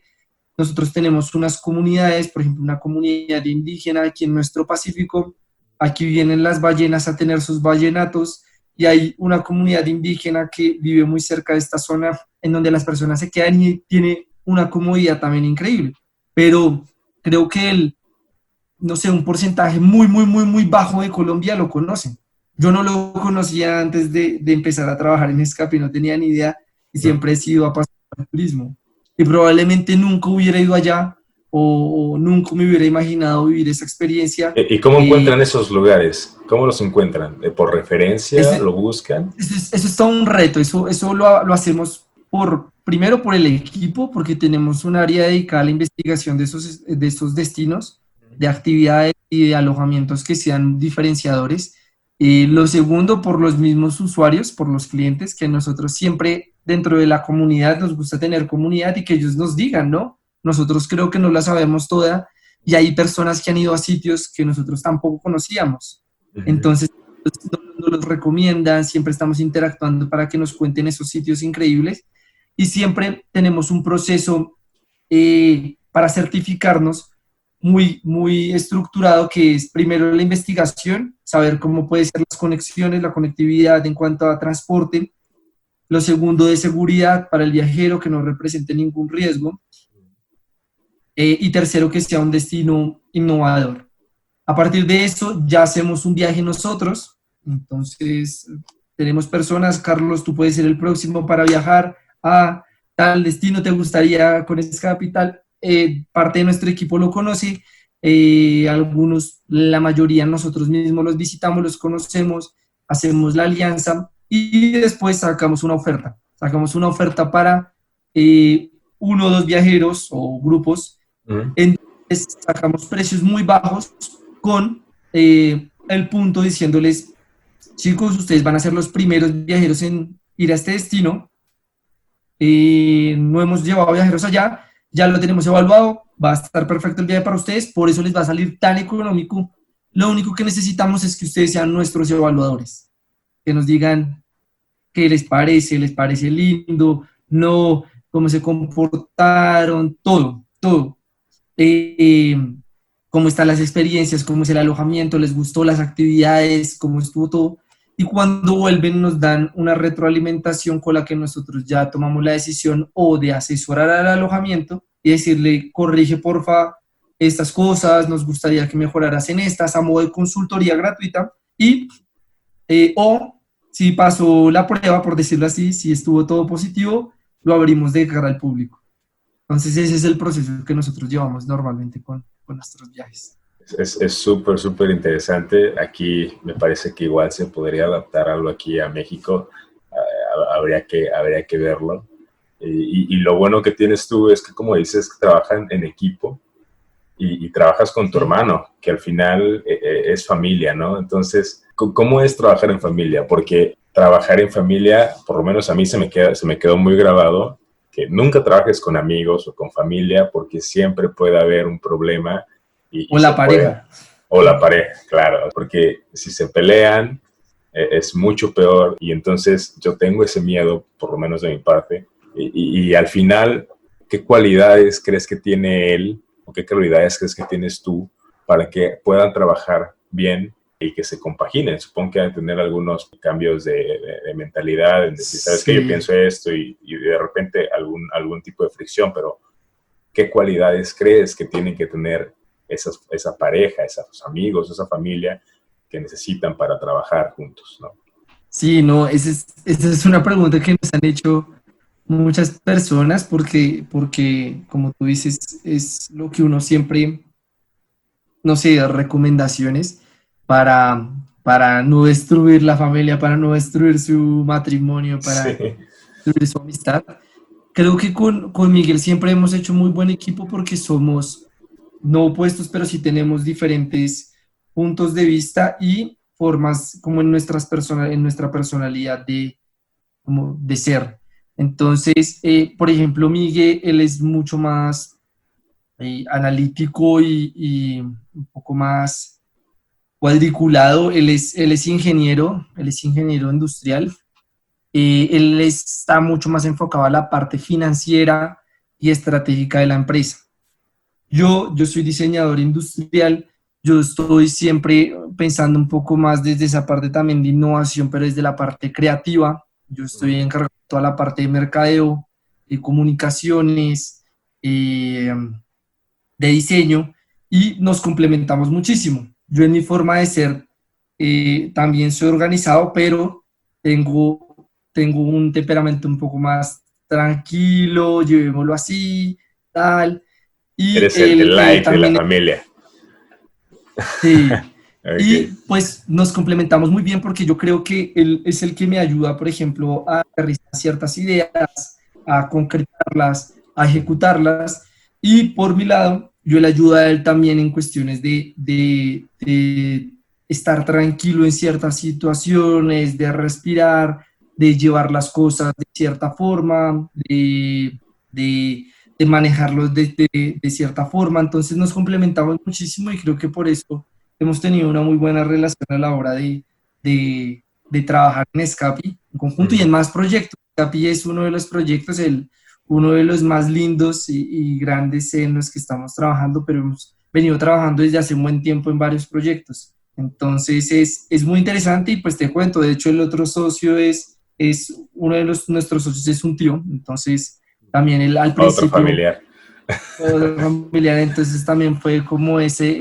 nosotros tenemos unas comunidades, por ejemplo, una comunidad indígena aquí en nuestro Pacífico. Aquí vienen las ballenas a tener sus ballenatos y hay una comunidad indígena que vive muy cerca de esta zona en donde las personas se quedan y tiene una comodidad también increíble. Pero creo que no sé, un porcentaje muy, muy, muy, muy bajo de Colombia lo conocen. Yo no lo conocía antes de empezar a trabajar en Escape, no tenía ni idea y siempre he sido apasionado del turismo. Y probablemente nunca hubiera ido allá o nunca me hubiera imaginado vivir esa experiencia. ¿Y cómo encuentran esos lugares? ¿Cómo los encuentran? ¿Por referencia? Ese, ¿Lo buscan? eso es todo un reto, eso lo hacemos primero por el equipo, porque tenemos un área dedicada a la investigación de esos destinos, de actividades y de alojamientos que sean diferenciadores. Lo segundo, por los mismos usuarios, por los clientes, que nosotros siempre dentro de la comunidad nos gusta tener comunidad y que ellos nos digan, ¿no? Nosotros creo que no la sabemos toda y hay personas que han ido a sitios que nosotros tampoco conocíamos. Entonces, nos los recomiendan, siempre estamos interactuando para que nos cuenten esos sitios increíbles y siempre tenemos un proceso para certificarnos muy, muy estructurado, que es primero la investigación, saber cómo pueden ser las conexiones, la conectividad en cuanto a transporte. Lo segundo, de seguridad para el viajero, que no represente ningún riesgo. Y tercero, que sea un destino innovador. A partir de eso, ya hacemos un viaje nosotros. Entonces, tenemos personas, Carlos, tú puedes ser el próximo para viajar a tal destino, te gustaría con esa capital. Parte de nuestro equipo lo conoce, algunos, la mayoría nosotros mismos los visitamos, los conocemos, hacemos la alianza y después sacamos una oferta. Sacamos una oferta para uno o dos viajeros o grupos. Entonces sacamos precios muy bajos con el punto diciéndoles, chicos, ustedes van a ser los primeros viajeros en ir a este destino. No hemos llevado viajeros allá, ya lo tenemos evaluado, va a estar perfecto el viaje para ustedes, por eso les va a salir tan económico. Lo único que necesitamos es que ustedes sean nuestros evaluadores, que nos digan qué les parece lindo, no, cómo se comportaron, todo, todo. Cómo están las experiencias, cómo es el alojamiento, les gustó las actividades, cómo estuvo todo. Y cuando vuelven nos dan una retroalimentación con la que nosotros ya tomamos la decisión o de asesorar al alojamiento y decirle, corrige porfa estas cosas, nos gustaría que mejoraras en estas, a modo de consultoría gratuita. Y o si pasó la prueba, por decirlo así, si estuvo todo positivo, lo abrimos de cara al público. Entonces ese es el proceso que nosotros llevamos normalmente con nuestros viajes. Es súper, súper interesante. Aquí me parece que igual se podría adaptar algo aquí a México. Habría que verlo. Y lo bueno que tienes tú es que, como dices, trabajan en equipo y trabajas con tu hermano, que al final es familia, ¿no? Entonces, ¿cómo es trabajar en familia? Porque trabajar en familia, por lo menos a mí se me quedó muy grabado, que nunca trabajes con amigos o con familia porque siempre puede haber un problema. O la pareja. O la pareja, claro, porque si se pelean es mucho peor y entonces yo tengo ese miedo, por lo menos de mi parte, y al final, ¿qué cualidades crees que tiene él o qué cualidades crees que tienes tú para que puedan trabajar bien y que se compaginen? Supongo que deben tener algunos cambios de mentalidad, en decir, sabes Sí. que yo pienso esto y de repente algún tipo de fricción, pero ¿qué cualidades crees que tienen que tener esa pareja, esos amigos, esa familia que necesitan para trabajar juntos, ¿no? Sí, no, esa es una pregunta que nos han hecho muchas personas porque, como tú dices, es lo que uno siempre, no sé, da recomendaciones para no destruir la familia, para no destruir su matrimonio, para Sí. destruir su amistad. Creo que con Miguel siempre hemos hecho muy buen equipo porque somos no opuestos, pero sí tenemos diferentes puntos de vista y formas como en nuestra personalidad como de ser. Entonces, por ejemplo, Miguel, él es mucho más analítico y un poco más cuadriculado. Él es ingeniero industrial. Él está mucho más enfocado a la parte financiera y estratégica de la empresa. Yo soy diseñador industrial, yo estoy siempre pensando un poco más desde esa parte también de innovación, pero desde la parte creativa. Yo estoy encargado de toda la parte de mercadeo, de comunicaciones, de diseño, y nos complementamos muchísimo. Yo en mi forma de ser también soy organizado, pero tengo un temperamento un poco más tranquilo, llevémoslo así, tal. Y Eres el él light de la también, familia. sí. Y Ok. pues nos complementamos muy bien porque yo creo que él es el que me ayuda, por ejemplo, a aterrizar ciertas ideas, a concretarlas, a ejecutarlas. Y por mi lado, yo le ayudo a él también en cuestiones de estar tranquilo en ciertas situaciones, de respirar, de llevar las cosas de cierta forma, de, de manejarlos de cierta forma. Entonces nos complementamos muchísimo y creo que por eso hemos tenido una muy buena relación a la hora de trabajar en Escapi en conjunto y en Ujú. más proyectos. Escapi es uno de los proyectos, uno de los más lindos y grandes en los que estamos trabajando, pero hemos venido trabajando desde hace un buen tiempo en varios proyectos. Entonces es muy interesante y pues te cuento, de hecho el otro socio es uno de nuestros socios, es un tío, entonces también él al Otro principio familiar. familiar, entonces también fue como esa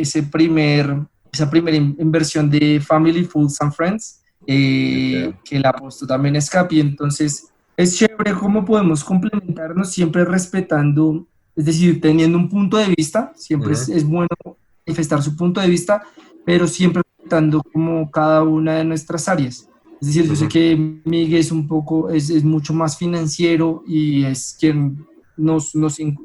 primera inversión de Family Foods and Friends, Okay. que la apostó también Escapi, entonces es chévere cómo podemos complementarnos siempre respetando, es decir, teniendo un punto de vista, siempre Ujú. es bueno manifestar su punto de vista, pero siempre respetando como cada una de nuestras áreas. Es decir, yo sé Ujú. que Miguel es un poco, es mucho más financiero y es quien nos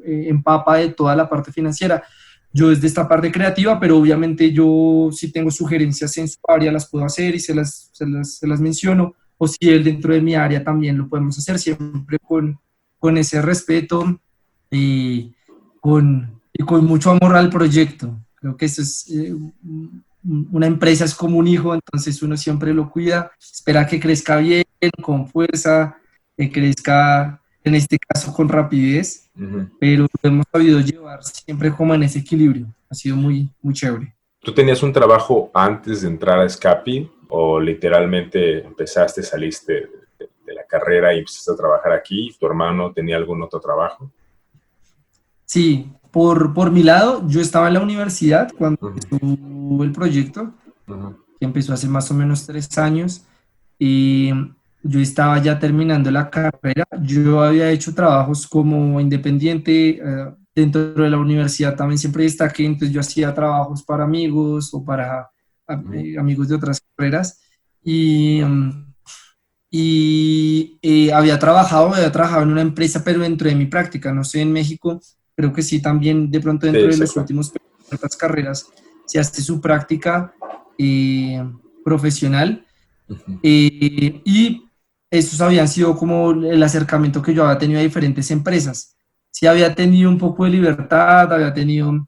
empapa de toda la parte financiera. Yo desde esta parte creativa, pero obviamente yo si tengo sugerencias en su área las puedo hacer y se las menciono, o si él dentro de mi área también lo podemos hacer, siempre con ese respeto y y con mucho amor al proyecto. Creo que eso es, una empresa es como un hijo, entonces uno siempre lo cuida, espera que crezca bien, con fuerza, que crezca en este caso con rapidez, Ujú. pero lo hemos sabido llevar siempre como en ese equilibrio. Ha sido muy, muy chévere. ¿Tú tenías un trabajo antes de entrar a Scapi o literalmente empezaste, saliste de la carrera y empezaste a trabajar aquí? ¿Tu hermano tenía algún otro trabajo? Sí, por mi lado, yo estaba en la universidad cuando Ujú. empezó el proyecto, Ujú. que empezó hace más o menos 3 años, y yo estaba ya terminando la carrera. Yo había hecho trabajos como independiente dentro de la universidad, también siempre destaqué, entonces yo hacía trabajos para amigos o para Ujú. amigos de otras carreras, y, había trabajado en una empresa, pero dentro de mi práctica, no sé, en México, creo que sí, también de pronto dentro Sí, de sé los cuál. últimos ciertas carreras se hace su práctica eh, profesional, Ujú. y estos habían sido como el acercamiento que yo había tenido a diferentes empresas. Sí había tenido un poco de libertad, había tenido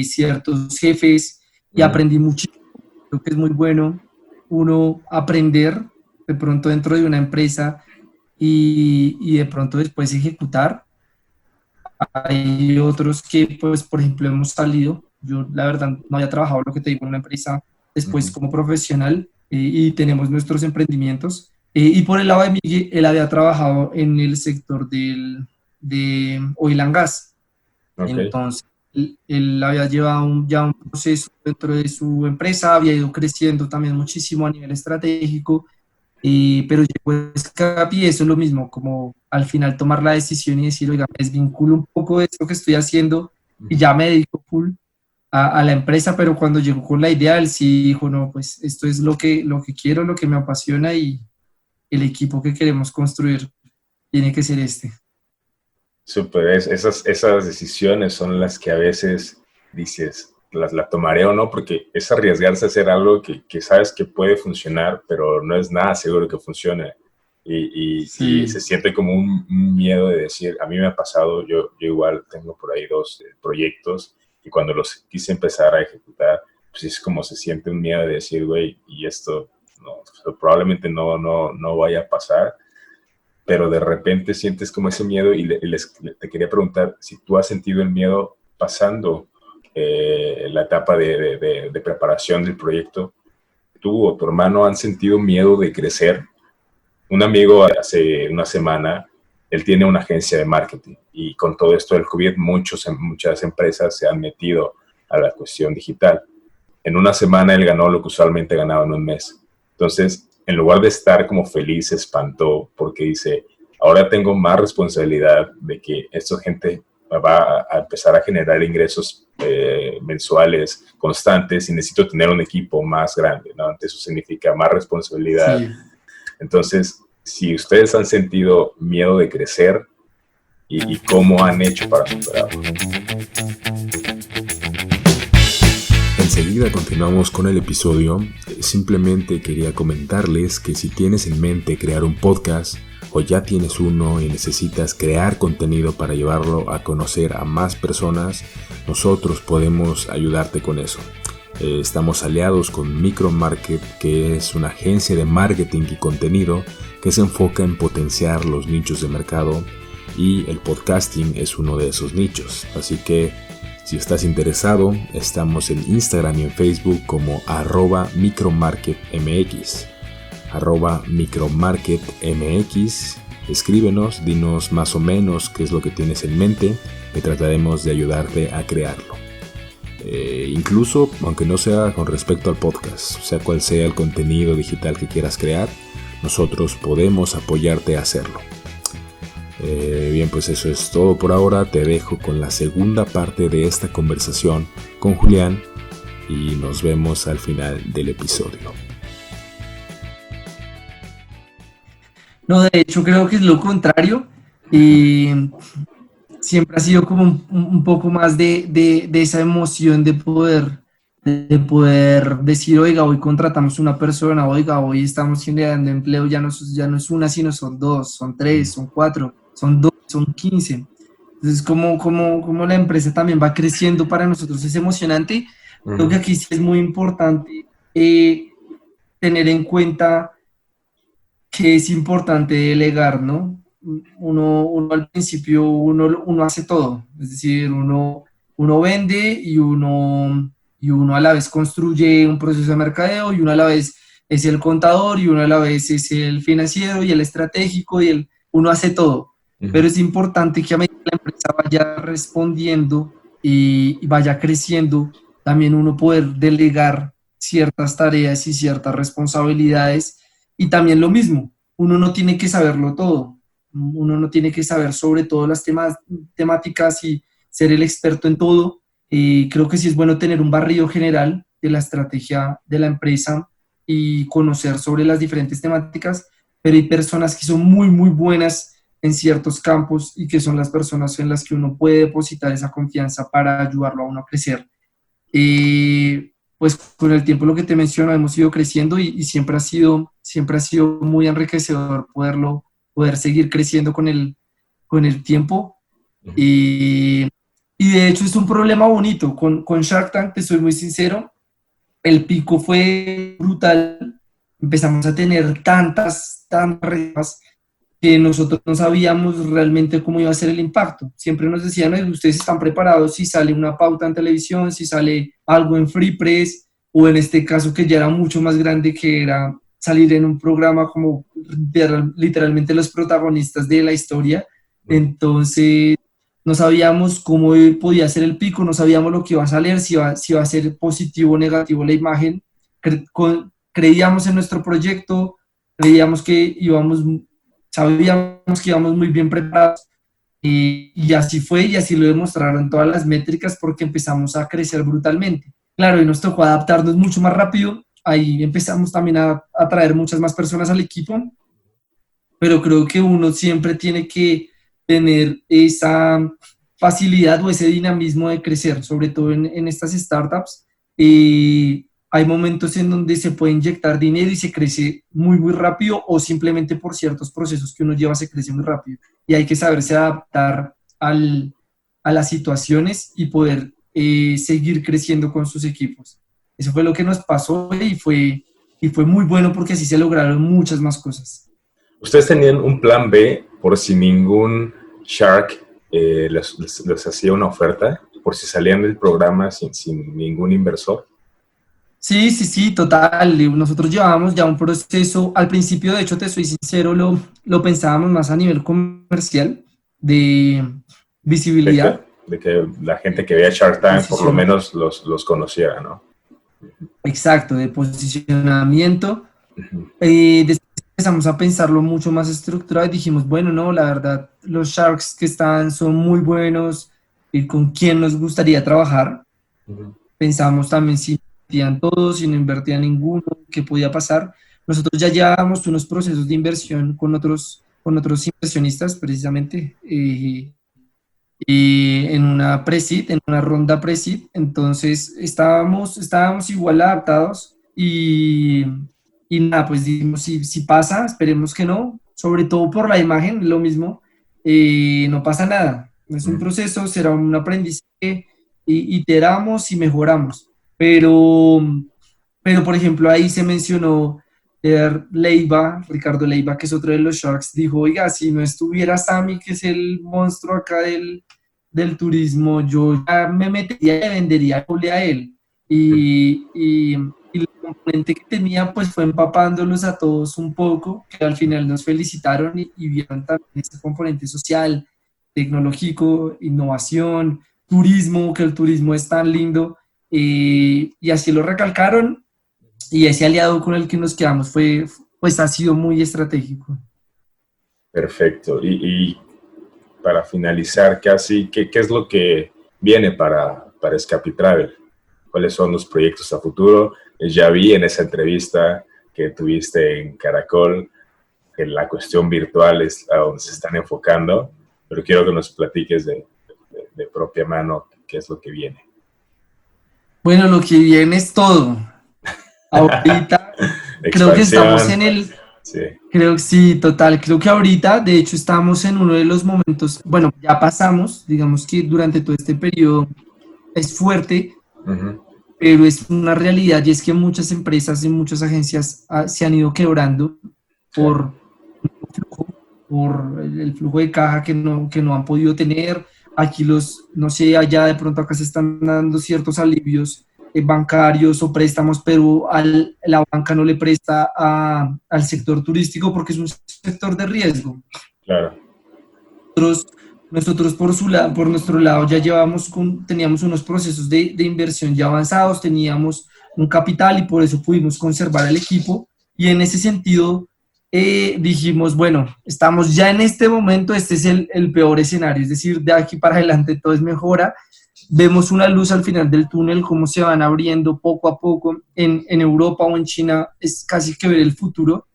ciertos jefes y Ujú. aprendí muchísimo. Creo que es muy bueno uno aprender de pronto dentro de una empresa y de pronto después ejecutar. Hay otros que, pues, por ejemplo, hemos salido. Yo, la verdad, no había trabajado, lo que te digo, en una empresa después Ujú. como profesional, y tenemos nuestros emprendimientos. Y por el lado de Miguel, él había trabajado en el sector de oil and gas. Ok. Entonces, él había llevado ya un proceso dentro de su empresa, había ido creciendo también muchísimo a nivel estratégico, pero llegó Escapi y eso es lo mismo, como al final tomar la decisión y decir, oiga, me desvinculo un poco de esto que estoy haciendo y Ujú. ya me dedico full a la empresa, pero cuando llegó con la idea, él sí dijo, no, pues esto es lo que quiero, lo que me apasiona y el equipo que queremos construir tiene que ser este. Súper, esas decisiones son las que a veces dices, la tomaré o no, porque es arriesgarse a hacer algo que sabes que puede funcionar, pero no es nada seguro que funcione. Y Sí, se siente como un miedo de decir, a mí me ha pasado, yo igual tengo por ahí dos proyectos y cuando los quise empezar a ejecutar, pues es como se siente un miedo de decir, güey, y esto no, probablemente no vaya a pasar, pero de repente sientes como ese miedo y te quería preguntar si tú has sentido el miedo pasando la etapa de preparación del proyecto. ¿Tú o tu hermano han sentido miedo de crecer? Un amigo hace una semana, él tiene una agencia de marketing y con todo esto del COVID muchas empresas se han metido a la cuestión digital. En una semana él ganó lo que usualmente ganaba en un mes. Entonces, en lugar de estar como feliz, se espantó porque dice, ahora tengo más responsabilidad de que esta gente va a empezar a generar ingresos mensuales constantes y necesito tener un equipo más grande, ¿no? Eso significa más responsabilidad. Sí. Entonces, si ustedes han sentido miedo de crecer y cómo han hecho para superarlo. Enseguida continuamos con el episodio. Simplemente quería comentarles que si tienes en mente crear un podcast o ya tienes uno y necesitas crear contenido para llevarlo a conocer a más personas, nosotros podemos ayudarte con eso. Estamos aliados con Micromarket, que es una agencia de marketing y contenido que se enfoca en potenciar los nichos de mercado, y el podcasting es uno de esos nichos. Así que si estás interesado, estamos en Instagram y en Facebook como @micromarketmx. @micromarketmx. Escríbenos, dinos más o menos qué es lo que tienes en mente y trataremos de ayudarte a crearlo. Incluso, aunque no sea con respecto al podcast, sea cual sea el contenido digital que quieras crear, nosotros podemos apoyarte a hacerlo. Bien, pues eso es todo por ahora. Te dejo con la segunda parte de esta conversación con Julián y nos vemos al final del episodio. No, de hecho creo que es lo contrario. Siempre ha sido como un poco más de esa emoción de poder decir, oiga, hoy contratamos una persona, oiga, hoy estamos generando empleo, ya no es una, sino son dos, son tres, son cuatro, son 12, son 15. Entonces, como la empresa también va creciendo para nosotros es emocionante. Creo que aquí sí es muy importante tener en cuenta que es importante delegar, ¿no? Uno al principio, uno hace todo, es decir, uno vende y uno a la vez construye un proceso de mercadeo, y uno a la vez es el contador, y uno a la vez es el financiero y el estratégico, y uno hace todo. Pero es importante que a medida que la empresa vaya respondiendo y vaya creciendo, también uno poder delegar ciertas tareas y ciertas responsabilidades. Y también lo mismo, uno no tiene que saberlo todo, uno no tiene que saber sobre todas las temáticas y ser el experto en todo. Creo que sí es bueno tener un barrido general de la estrategia de la empresa y conocer sobre las diferentes temáticas, pero hay personas que son muy, muy buenas en ciertos campos y que son las personas en las que uno puede depositar esa confianza para ayudarlo a uno a crecer. Pues con el tiempo, lo que te menciono, hemos ido creciendo y siempre ha sido muy enriquecedor poder seguir creciendo con el tiempo. Y de hecho es un problema bonito. Con Shark Tank, te soy muy sincero, el pico fue brutal. Empezamos a tener tantas reglas que nosotros no sabíamos realmente cómo iba a ser el impacto. Siempre nos decían, ustedes están preparados si sale una pauta en televisión, si sale algo en Free Press, o en este caso que ya era mucho más grande, que era salir en un programa como literalmente los protagonistas de la historia. Entonces no sabíamos cómo podía ser el pico, no sabíamos lo que iba a salir, si iba a ser positivo o negativo la imagen. Creíamos en nuestro proyecto, sabíamos que íbamos muy bien preparados, y así fue, y así lo demostraron todas las métricas, porque empezamos a crecer brutalmente. Claro, y nos tocó adaptarnos mucho más rápido. Ahí empezamos también a atraer muchas más personas al equipo, pero creo que uno siempre tiene que tener esa facilidad o ese dinamismo de crecer, sobre todo en estas startups. Hay momentos en donde se puede inyectar dinero y se crece muy, muy rápido, o simplemente por ciertos procesos que uno lleva se crece muy rápido. Y hay que saberse adaptar a las situaciones y poder seguir creciendo con sus equipos. Eso fue lo que nos pasó y fue muy bueno, porque así se lograron muchas más cosas. ¿Ustedes tenían un plan B por si ningún Shark les hacía una oferta? ¿Por si salían del programa sin ningún inversor? Sí, total. Nosotros llevábamos ya un proceso. Al principio, de hecho, te soy sincero, lo pensábamos más a nivel comercial, de visibilidad. de que la gente que vea Shark Tank por lo menos los conociera, ¿no? Exacto, de posicionamiento. Después empezamos a pensarlo mucho más estructurado y dijimos, bueno, no, la verdad, los Sharks que están son muy buenos y con quién nos gustaría trabajar. Pensamos también si invertían todos, si no invertían ninguno, qué podía pasar. Nosotros ya llevábamos unos procesos de inversión con otros inversionistas, precisamente, y en una pre-seed, en una ronda pre-seed. Entonces estábamos igual adaptados y nada, pues dijimos, si pasa, esperemos que no, sobre todo por la imagen, lo mismo, no pasa nada. Es un proceso, será un aprendizaje, iteramos y mejoramos. Pero, por ejemplo, ahí se mencionó Ricardo Leiva, que es otro de los Sharks, dijo, oiga, si no estuviera Sammy, que es el monstruo acá del turismo, yo ya me metería y vendería doble a él. Y el componente que tenía, pues fue empapándolos a todos un poco, que al final nos felicitaron y vieron también ese componente social, tecnológico, innovación, turismo, que el turismo es tan lindo, y así lo recalcaron. Y ese aliado con el que nos quedamos pues ha sido muy estratégico. Perfecto. Y para finalizar casi, ¿qué es lo que viene para Escape Travel? ¿Cuáles son los proyectos a futuro? Ya vi en esa entrevista que tuviste en Caracol que la cuestión virtual es a donde se están enfocando, pero quiero que nos platiques de propia mano qué es lo que viene. Bueno, lo que viene es todo. Ahorita creo que estamos en el... Sí. Creo que ahorita, de hecho, estamos en uno de los momentos, bueno, ya pasamos, digamos que durante todo este periodo es fuerte, pero es una realidad y es que muchas empresas y muchas agencias se han ido quebrando por el flujo de caja que no han podido tener. Aquí no sé, allá de pronto acá se están dando ciertos alivios bancarios o préstamos, pero la banca no le presta al sector turístico porque es un sector de riesgo. Claro. Nosotros por nuestro lado ya teníamos unos procesos de inversión ya avanzados, teníamos un capital y por eso pudimos conservar el equipo, y en ese sentido dijimos, bueno, estamos ya en este momento, este es el peor escenario, es decir, de aquí para adelante todo es mejora. Vemos una luz al final del túnel, cómo se van abriendo poco a poco en Europa o en China, es casi que ver el futuro,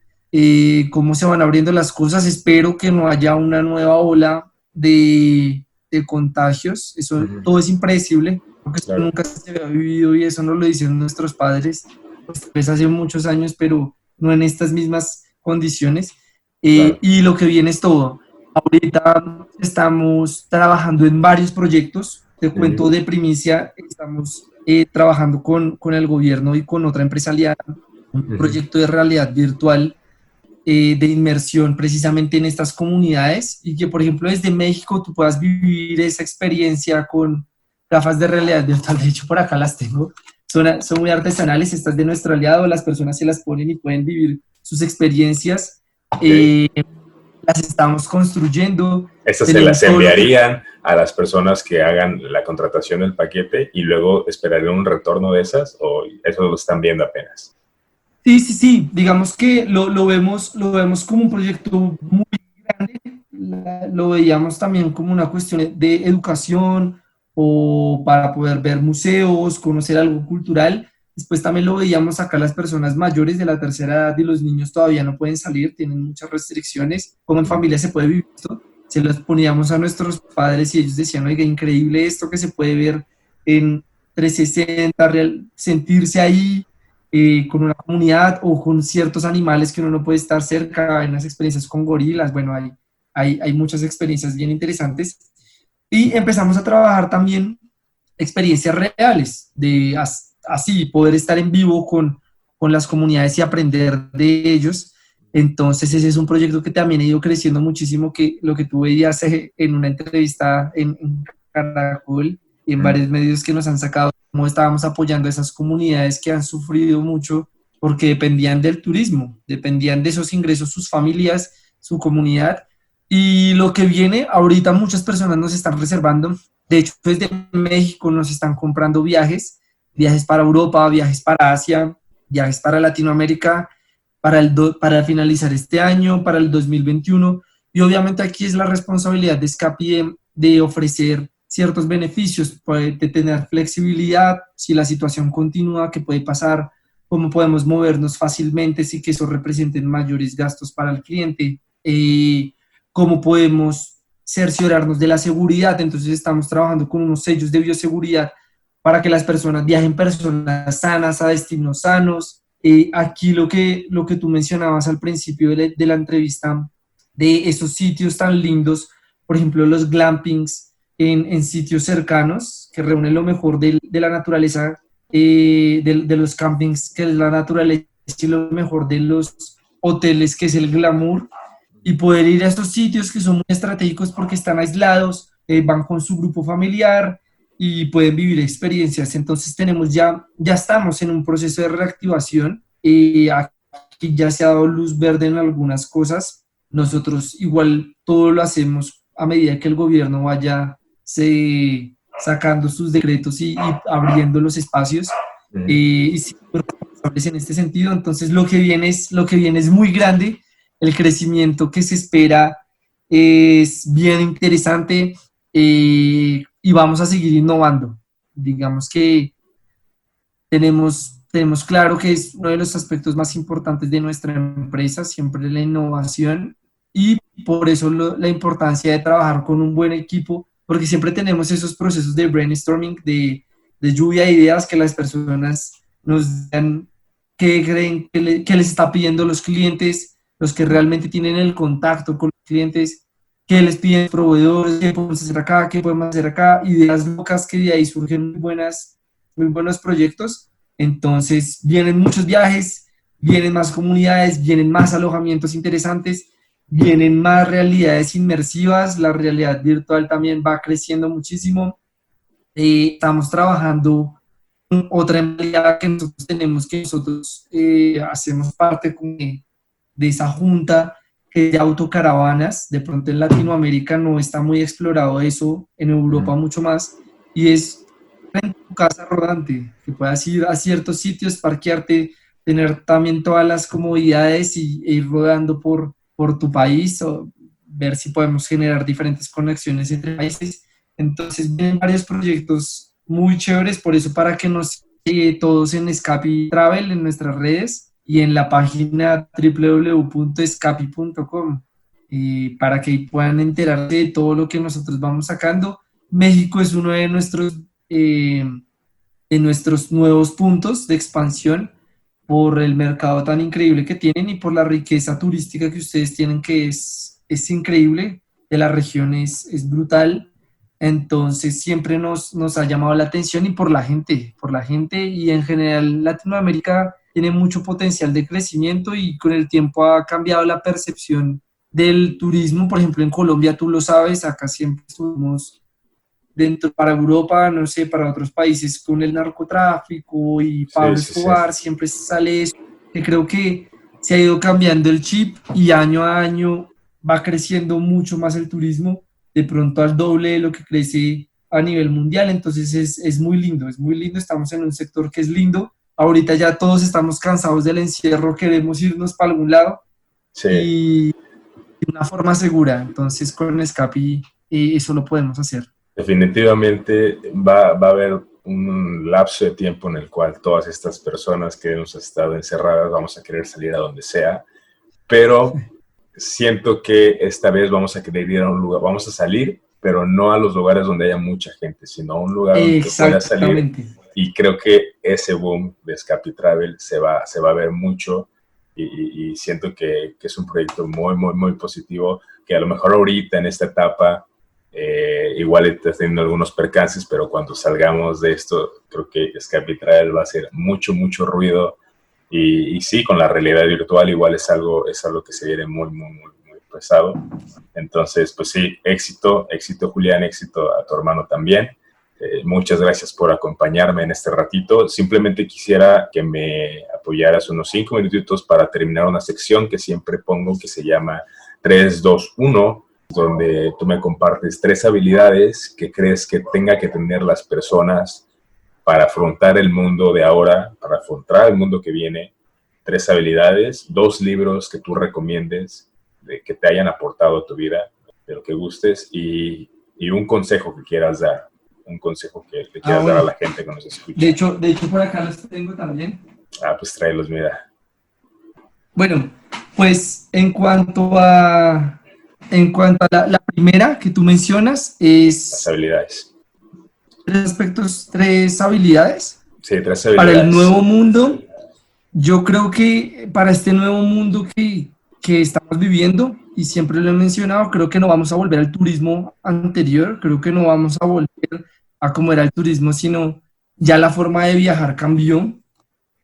cómo se van abriendo las cosas. Espero que no haya una nueva ola de contagios, eso todo es impredecible, porque eso nunca se había vivido y eso nos lo dicen nuestros padres, pues hace muchos años, pero no en estas mismas condiciones. Y lo que viene es todo. Ahorita estamos trabajando en varios proyectos. Te cuento de primicia, estamos trabajando con el gobierno y con otra empresa aliada, un proyecto de realidad virtual de inmersión precisamente en estas comunidades, y que, por ejemplo, desde México tú puedas vivir esa experiencia con gafas de realidad virtual. De hecho, por acá las tengo, son muy artesanales, estas de nuestro aliado, las personas se las ponen y pueden vivir sus experiencias. Las estamos construyendo. Estas se las enviarían a las personas que hagan la contratación del paquete y luego esperarían un retorno de esas, o eso lo están viendo apenas. Sí. Digamos que lo vemos como un proyecto muy grande. Lo veíamos también como una cuestión de educación o para poder ver museos, conocer algo cultural. Después también lo veíamos acá, las personas mayores de la tercera edad y los niños todavía no pueden salir, tienen muchas restricciones. ¿Cómo en familia se puede vivir esto? Se los poníamos a nuestros padres y ellos decían, oiga, increíble esto que se puede ver en 360, sentirse ahí con una comunidad o con ciertos animales que uno no puede estar cerca. Hay unas experiencias con gorilas, bueno, hay muchas experiencias bien interesantes. Y empezamos a trabajar también experiencias reales de así poder estar en vivo con las comunidades y aprender de ellos. Entonces ese es un proyecto que también ha ido creciendo muchísimo, que lo que tú veías en una entrevista en Caracol y en varios medios que nos han sacado, cómo estábamos apoyando a esas comunidades que han sufrido mucho porque dependían del turismo, dependían de esos ingresos, sus familias, su comunidad. Y lo que viene ahorita, muchas personas nos están reservando De hecho, desde México nos están comprando viajes para Europa, viajes para Asia, viajes para Latinoamérica, para finalizar este año, para el 2021. Y obviamente aquí es la responsabilidad de Escapi de ofrecer ciertos beneficios, de tener flexibilidad, si la situación continúa, qué puede pasar, cómo podemos movernos fácilmente sin que eso represente mayores gastos para el cliente, cómo podemos cerciorarnos de la seguridad. Entonces estamos trabajando con unos sellos de bioseguridad para que las personas viajen personas sanas a destinos sanos. Aquí lo que tú mencionabas al principio de la entrevista, de esos sitios tan lindos, por ejemplo los glampings en sitios cercanos que reúnen lo mejor de la naturaleza, de los campings, que es la naturaleza, y lo mejor de los hoteles, que es el glamour, y poder ir a estos sitios que son muy estratégicos porque están aislados, van con su grupo familiar y pueden vivir experiencias. Entonces ya estamos en un proceso de reactivación, aquí ya se ha dado luz verde en algunas cosas. Nosotros igual todo lo hacemos a medida que el gobierno vaya sacando sus decretos y abriendo los espacios, y sí, en este sentido. Entonces lo que viene es muy grande. El crecimiento que se espera es bien interesante, y vamos a seguir innovando. Digamos que tenemos claro que es uno de los aspectos más importantes de nuestra empresa, siempre la innovación, y por eso la importancia de trabajar con un buen equipo, porque siempre tenemos esos procesos de brainstorming, de lluvia de ideas, que las personas nos dan qué creen que les está pidiendo los clientes, los que realmente tienen el contacto con los clientes, qué les piden los proveedores, qué podemos hacer acá, qué podemos hacer acá, ideas locas, que de ahí surgen muy buenos proyectos. Entonces vienen muchos viajes, vienen más comunidades, vienen más alojamientos interesantes, vienen más realidades inmersivas, la realidad virtual también va creciendo muchísimo. Estamos trabajando con otra realidad que nosotros tenemos, que nosotros hacemos parte de esa junta de autocaravanas. De pronto en Latinoamérica no está muy explorado eso, en Europa mucho más, y es en tu casa rodante, que puedas ir a ciertos sitios, parquearte, tener también todas las comodidades e ir rodando por tu país, o ver si podemos generar diferentes conexiones entre países. Entonces vienen varios proyectos muy chéveres, por eso para que nos sigan todos en Escapi Travel, en nuestras redes y en la página www.escapi.com, para que puedan enterarse de todo lo que nosotros vamos sacando. México es uno de nuestros nuevos puntos de expansión, por el mercado tan increíble que tienen y por la riqueza turística que ustedes tienen, que es increíble, de la región es brutal. Entonces siempre nos ha llamado la atención, y por la gente, y en general Latinoamérica tiene mucho potencial de crecimiento, y con el tiempo ha cambiado la percepción del turismo. Por ejemplo, en Colombia, tú lo sabes, acá siempre estuvimos para Europa, no sé, para otros países con el narcotráfico y Pablo Escobar, siempre sale eso, que creo que se ha ido cambiando el chip, y año a año va creciendo mucho más el turismo, de pronto al doble de lo que crece a nivel mundial. Entonces es muy lindo, estamos en un sector que es lindo. Ahorita ya todos estamos cansados del encierro, queremos irnos para algún lado, y de una forma segura. Entonces con Escapi eso lo podemos hacer. Definitivamente va a haber un lapso de tiempo en el cual todas estas personas que hemos estado encerradas vamos a querer salir a donde sea, pero siento que esta vez vamos a querer ir a un lugar, vamos a salir, pero no a los lugares donde haya mucha gente, sino a un lugar donde pueda salir. Y creo que ese boom de Escapi Travel se va a ver mucho, y siento que es un proyecto muy, muy, muy positivo, que a lo mejor ahorita en esta etapa igual está teniendo algunos percances, pero cuando salgamos de esto, creo que Escapi Travel va a hacer mucho, mucho ruido. Y sí, con la realidad virtual igual es algo que se viene muy, muy, muy, muy pesado. Entonces, pues sí, éxito, Julián, éxito a tu hermano también. Muchas gracias por acompañarme en este ratito. Simplemente quisiera que me apoyaras unos 5 minutitos para terminar una sección que siempre pongo, que se llama 3, 2, 1. donde tú me compartes 3 habilidades que crees que tenga que tener las personas para afrontar el mundo de ahora, para afrontar el mundo que viene. 3 habilidades, 2 libros que tú recomiendes, que te hayan aportado a tu vida, de lo que gustes, y un consejo que quieras dar, un consejo que le quieras dar a la gente que nos escucha. De hecho, por acá los tengo también. Pues tráelos, mira. Bueno, pues en cuanto a la primera que tú mencionas es... Las habilidades. 3 aspectos, 3 habilidades. Sí, 3 habilidades. Para el nuevo mundo, yo creo que para este nuevo mundo que estamos viviendo, y siempre lo he mencionado, creo que no vamos a volver al turismo anterior, creo que no vamos a volver a como era el turismo, sino ya la forma de viajar cambió.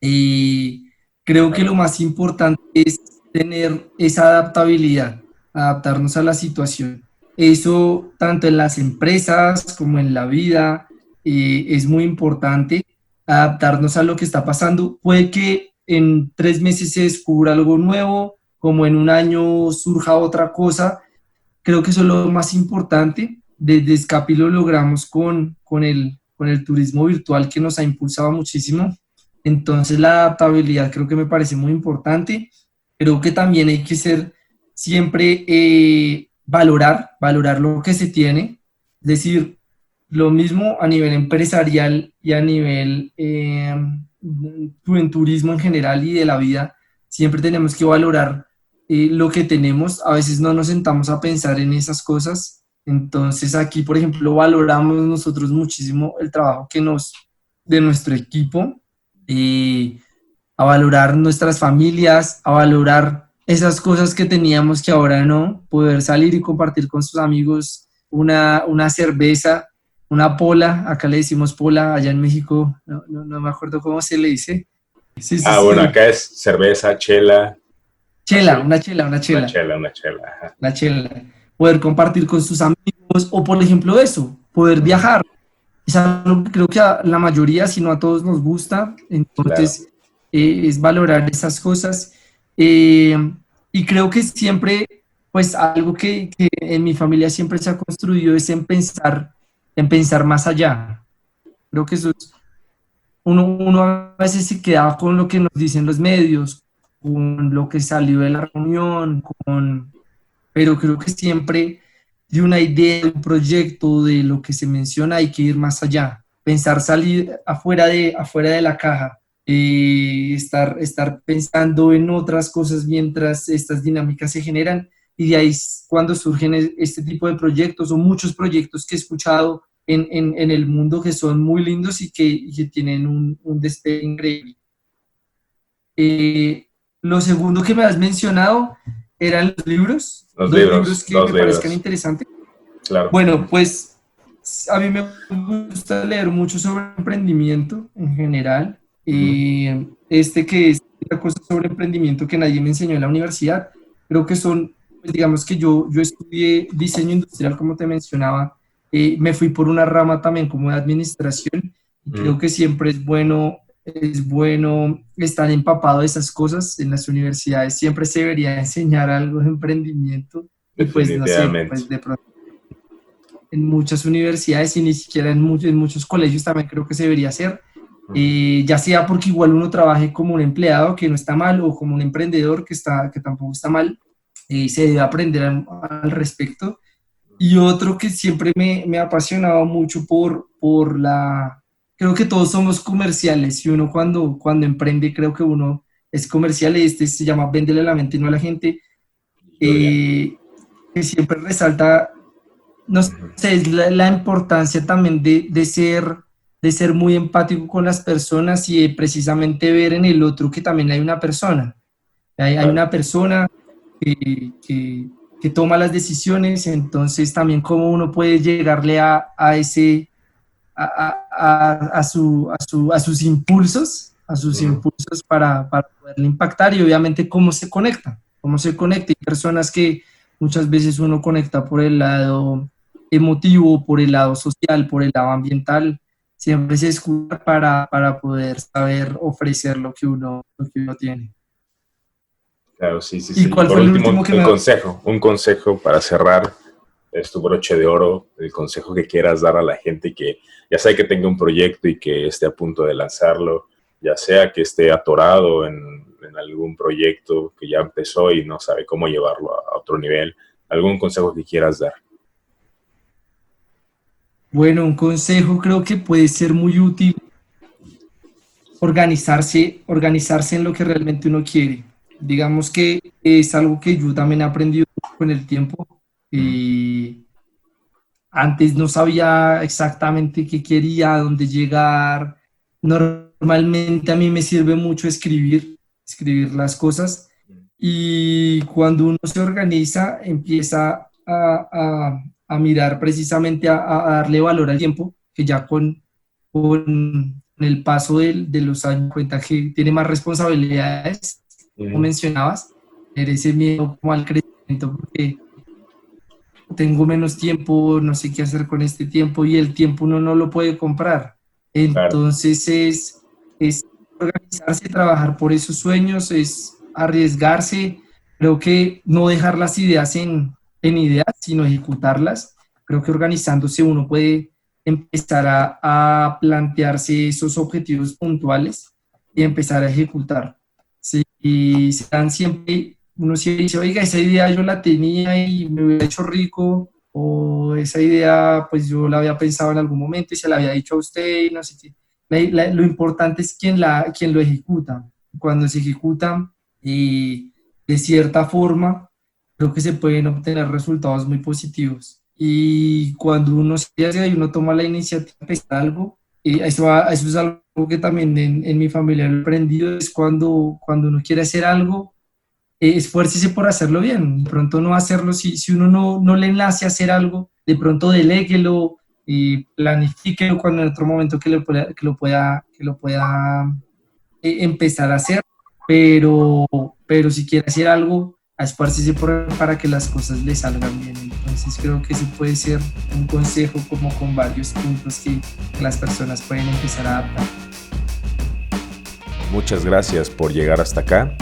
Y creo que lo más importante es tener esa adaptabilidad, adaptarnos a la situación. Eso tanto en las empresas como en la vida es muy importante, adaptarnos a lo que está pasando. Puede que en 3 meses se descubra algo nuevo, como en un año surja otra cosa. Creo que eso es lo más importante. Desde Escapi lo logramos con el turismo virtual, que nos ha impulsado muchísimo. Entonces la adaptabilidad creo que me parece muy importante. Creo que también hay que ser siempre valorar lo que se tiene. Es decir, lo mismo a nivel empresarial y a nivel en turismo en general y de la vida. Siempre tenemos que valorar lo que tenemos. A veces no nos sentamos a pensar en esas cosas. Entonces aquí, por ejemplo, valoramos nosotros muchísimo el trabajo de nuestro equipo, a valorar nuestras familias, a valorar esas cosas que teníamos que ahora no, poder salir y compartir con sus amigos una cerveza, una pola, acá le decimos pola, allá en México no me acuerdo cómo se le dice. Sí, bueno, acá es cerveza, chela. Una chela. Ajá. La chela. Poder compartir con sus amigos, o por ejemplo eso, poder viajar. Es algo que creo que a la mayoría, si no a todos nos gusta, entonces claro. Es valorar esas cosas. Y creo que siempre, pues algo que en mi familia siempre se ha construido es en pensar más allá. Creo que eso es, uno a veces se queda con lo que nos dicen los medios, con lo que salió de la reunión, pero creo que siempre de una idea, de un proyecto, de lo que se menciona, hay que ir más allá, pensar salir afuera de la caja, estar pensando en otras cosas mientras estas dinámicas se generan, y de ahí es cuando surgen este tipo de proyectos o muchos proyectos que he escuchado en el mundo que son muy lindos y que tienen un despegue increíble. Lo segundo que me has mencionado eran los libros. Dos libros que me parezcan interesantes. Claro. Bueno, pues a mí me gusta leer mucho sobre emprendimiento en general. Que es la cosa sobre emprendimiento que nadie me enseñó en la universidad. Creo que son, pues digamos que yo estudié diseño industrial, como te mencionaba. Me fui por una rama también como de administración. Y creo que siempre es bueno estar empapado de esas cosas. En las universidades siempre se debería enseñar algo de emprendimiento. Y pues no sé, pues de pronto en muchas universidades y ni siquiera en muchos colegios también creo que se debería hacer. Ya sea porque igual uno trabaje como un empleado, que no está mal, o como un emprendedor que tampoco está mal, se debe aprender al respecto. Y otro que siempre me ha apasionado mucho creo que todos somos comerciales, y uno cuando emprende creo que uno es comercial. Se llama Véndele la mente y no a la gente, que siempre resalta, no sé, es la importancia también de ser muy empático con las personas, y de precisamente ver en el otro que también hay una persona. Hay una persona que toma las decisiones. Entonces también cómo uno puede llegarle a sus impulsos, para poderle impactar, y obviamente cómo se conecta. Hay personas que muchas veces uno conecta por el lado emotivo, por el lado social, por el lado ambiental. Siempre se escucha para poder saber ofrecer lo que uno tiene. Claro, sí. ¿Y cuál fue el último que un consejo para cerrar es tu broche de oro, el consejo que quieras dar a la gente que ya sea que tenga un proyecto y que esté a punto de lanzarlo, ya sea que esté atorado en algún proyecto que ya empezó y no sabe cómo llevarlo a otro nivel. ¿Algún consejo que quieras dar? Bueno, un consejo creo que puede ser muy útil, organizarse en lo que realmente uno quiere. Digamos que es algo que yo también he aprendido con el tiempo. Antes no sabía exactamente qué quería, a dónde llegar. Normalmente a mí me sirve mucho escribir las cosas, y cuando uno se organiza empieza a mirar precisamente a darle valor al tiempo, que ya con el paso de los años cuenta que tiene más responsabilidades, como mencionabas, ese miedo como al crecimiento, porque tengo menos tiempo, no sé qué hacer con este tiempo, y el tiempo uno no lo puede comprar. Entonces es organizarse, trabajar por esos sueños, es arriesgarse. Creo que no dejar las ideas en ideas, sino ejecutarlas. Creo que organizándose uno puede empezar a plantearse esos objetivos puntuales y empezar a ejecutar. Sí, y se dan siempre, uno siempre dice, oiga, esa idea yo la tenía y me hubiera hecho rico, o esa idea pues yo la había pensado en algún momento y se la había dicho a usted y no sé qué. Lo importante es quien lo ejecuta. Cuando se ejecuta de cierta forma, creo que se pueden obtener resultados muy positivos. Y cuando uno se hace y uno toma la iniciativa de empezar algo, eso es algo que también en mi familia lo he aprendido, es cuando uno quiere hacer algo, esfuércese por hacerlo bien. De pronto no hacerlo, si uno no le nace a hacer algo, de pronto deléguelo y planifíquelo cuando en otro momento que lo pueda empezar a hacer, pero si quiere hacer algo, esfuércese para que las cosas le salgan bien. Entonces creo que ese puede ser un consejo como con varios puntos que las personas pueden empezar a adaptar. Muchas gracias por llegar hasta acá.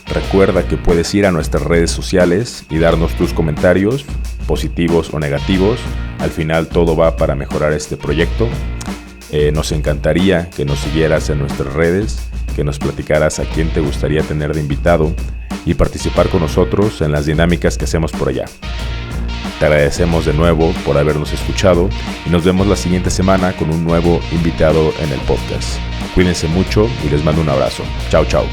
Recuerda que puedes ir a nuestras redes sociales y darnos tus comentarios, positivos o negativos. Al final todo va para mejorar este proyecto. Nos encantaría que nos siguieras en nuestras redes, que nos platicaras a quién te gustaría tener de invitado y participar con nosotros en las dinámicas que hacemos por allá. Te agradecemos de nuevo por habernos escuchado y nos vemos la siguiente semana con un nuevo invitado en el podcast. Cuídense mucho y les mando un abrazo. Chao, chao.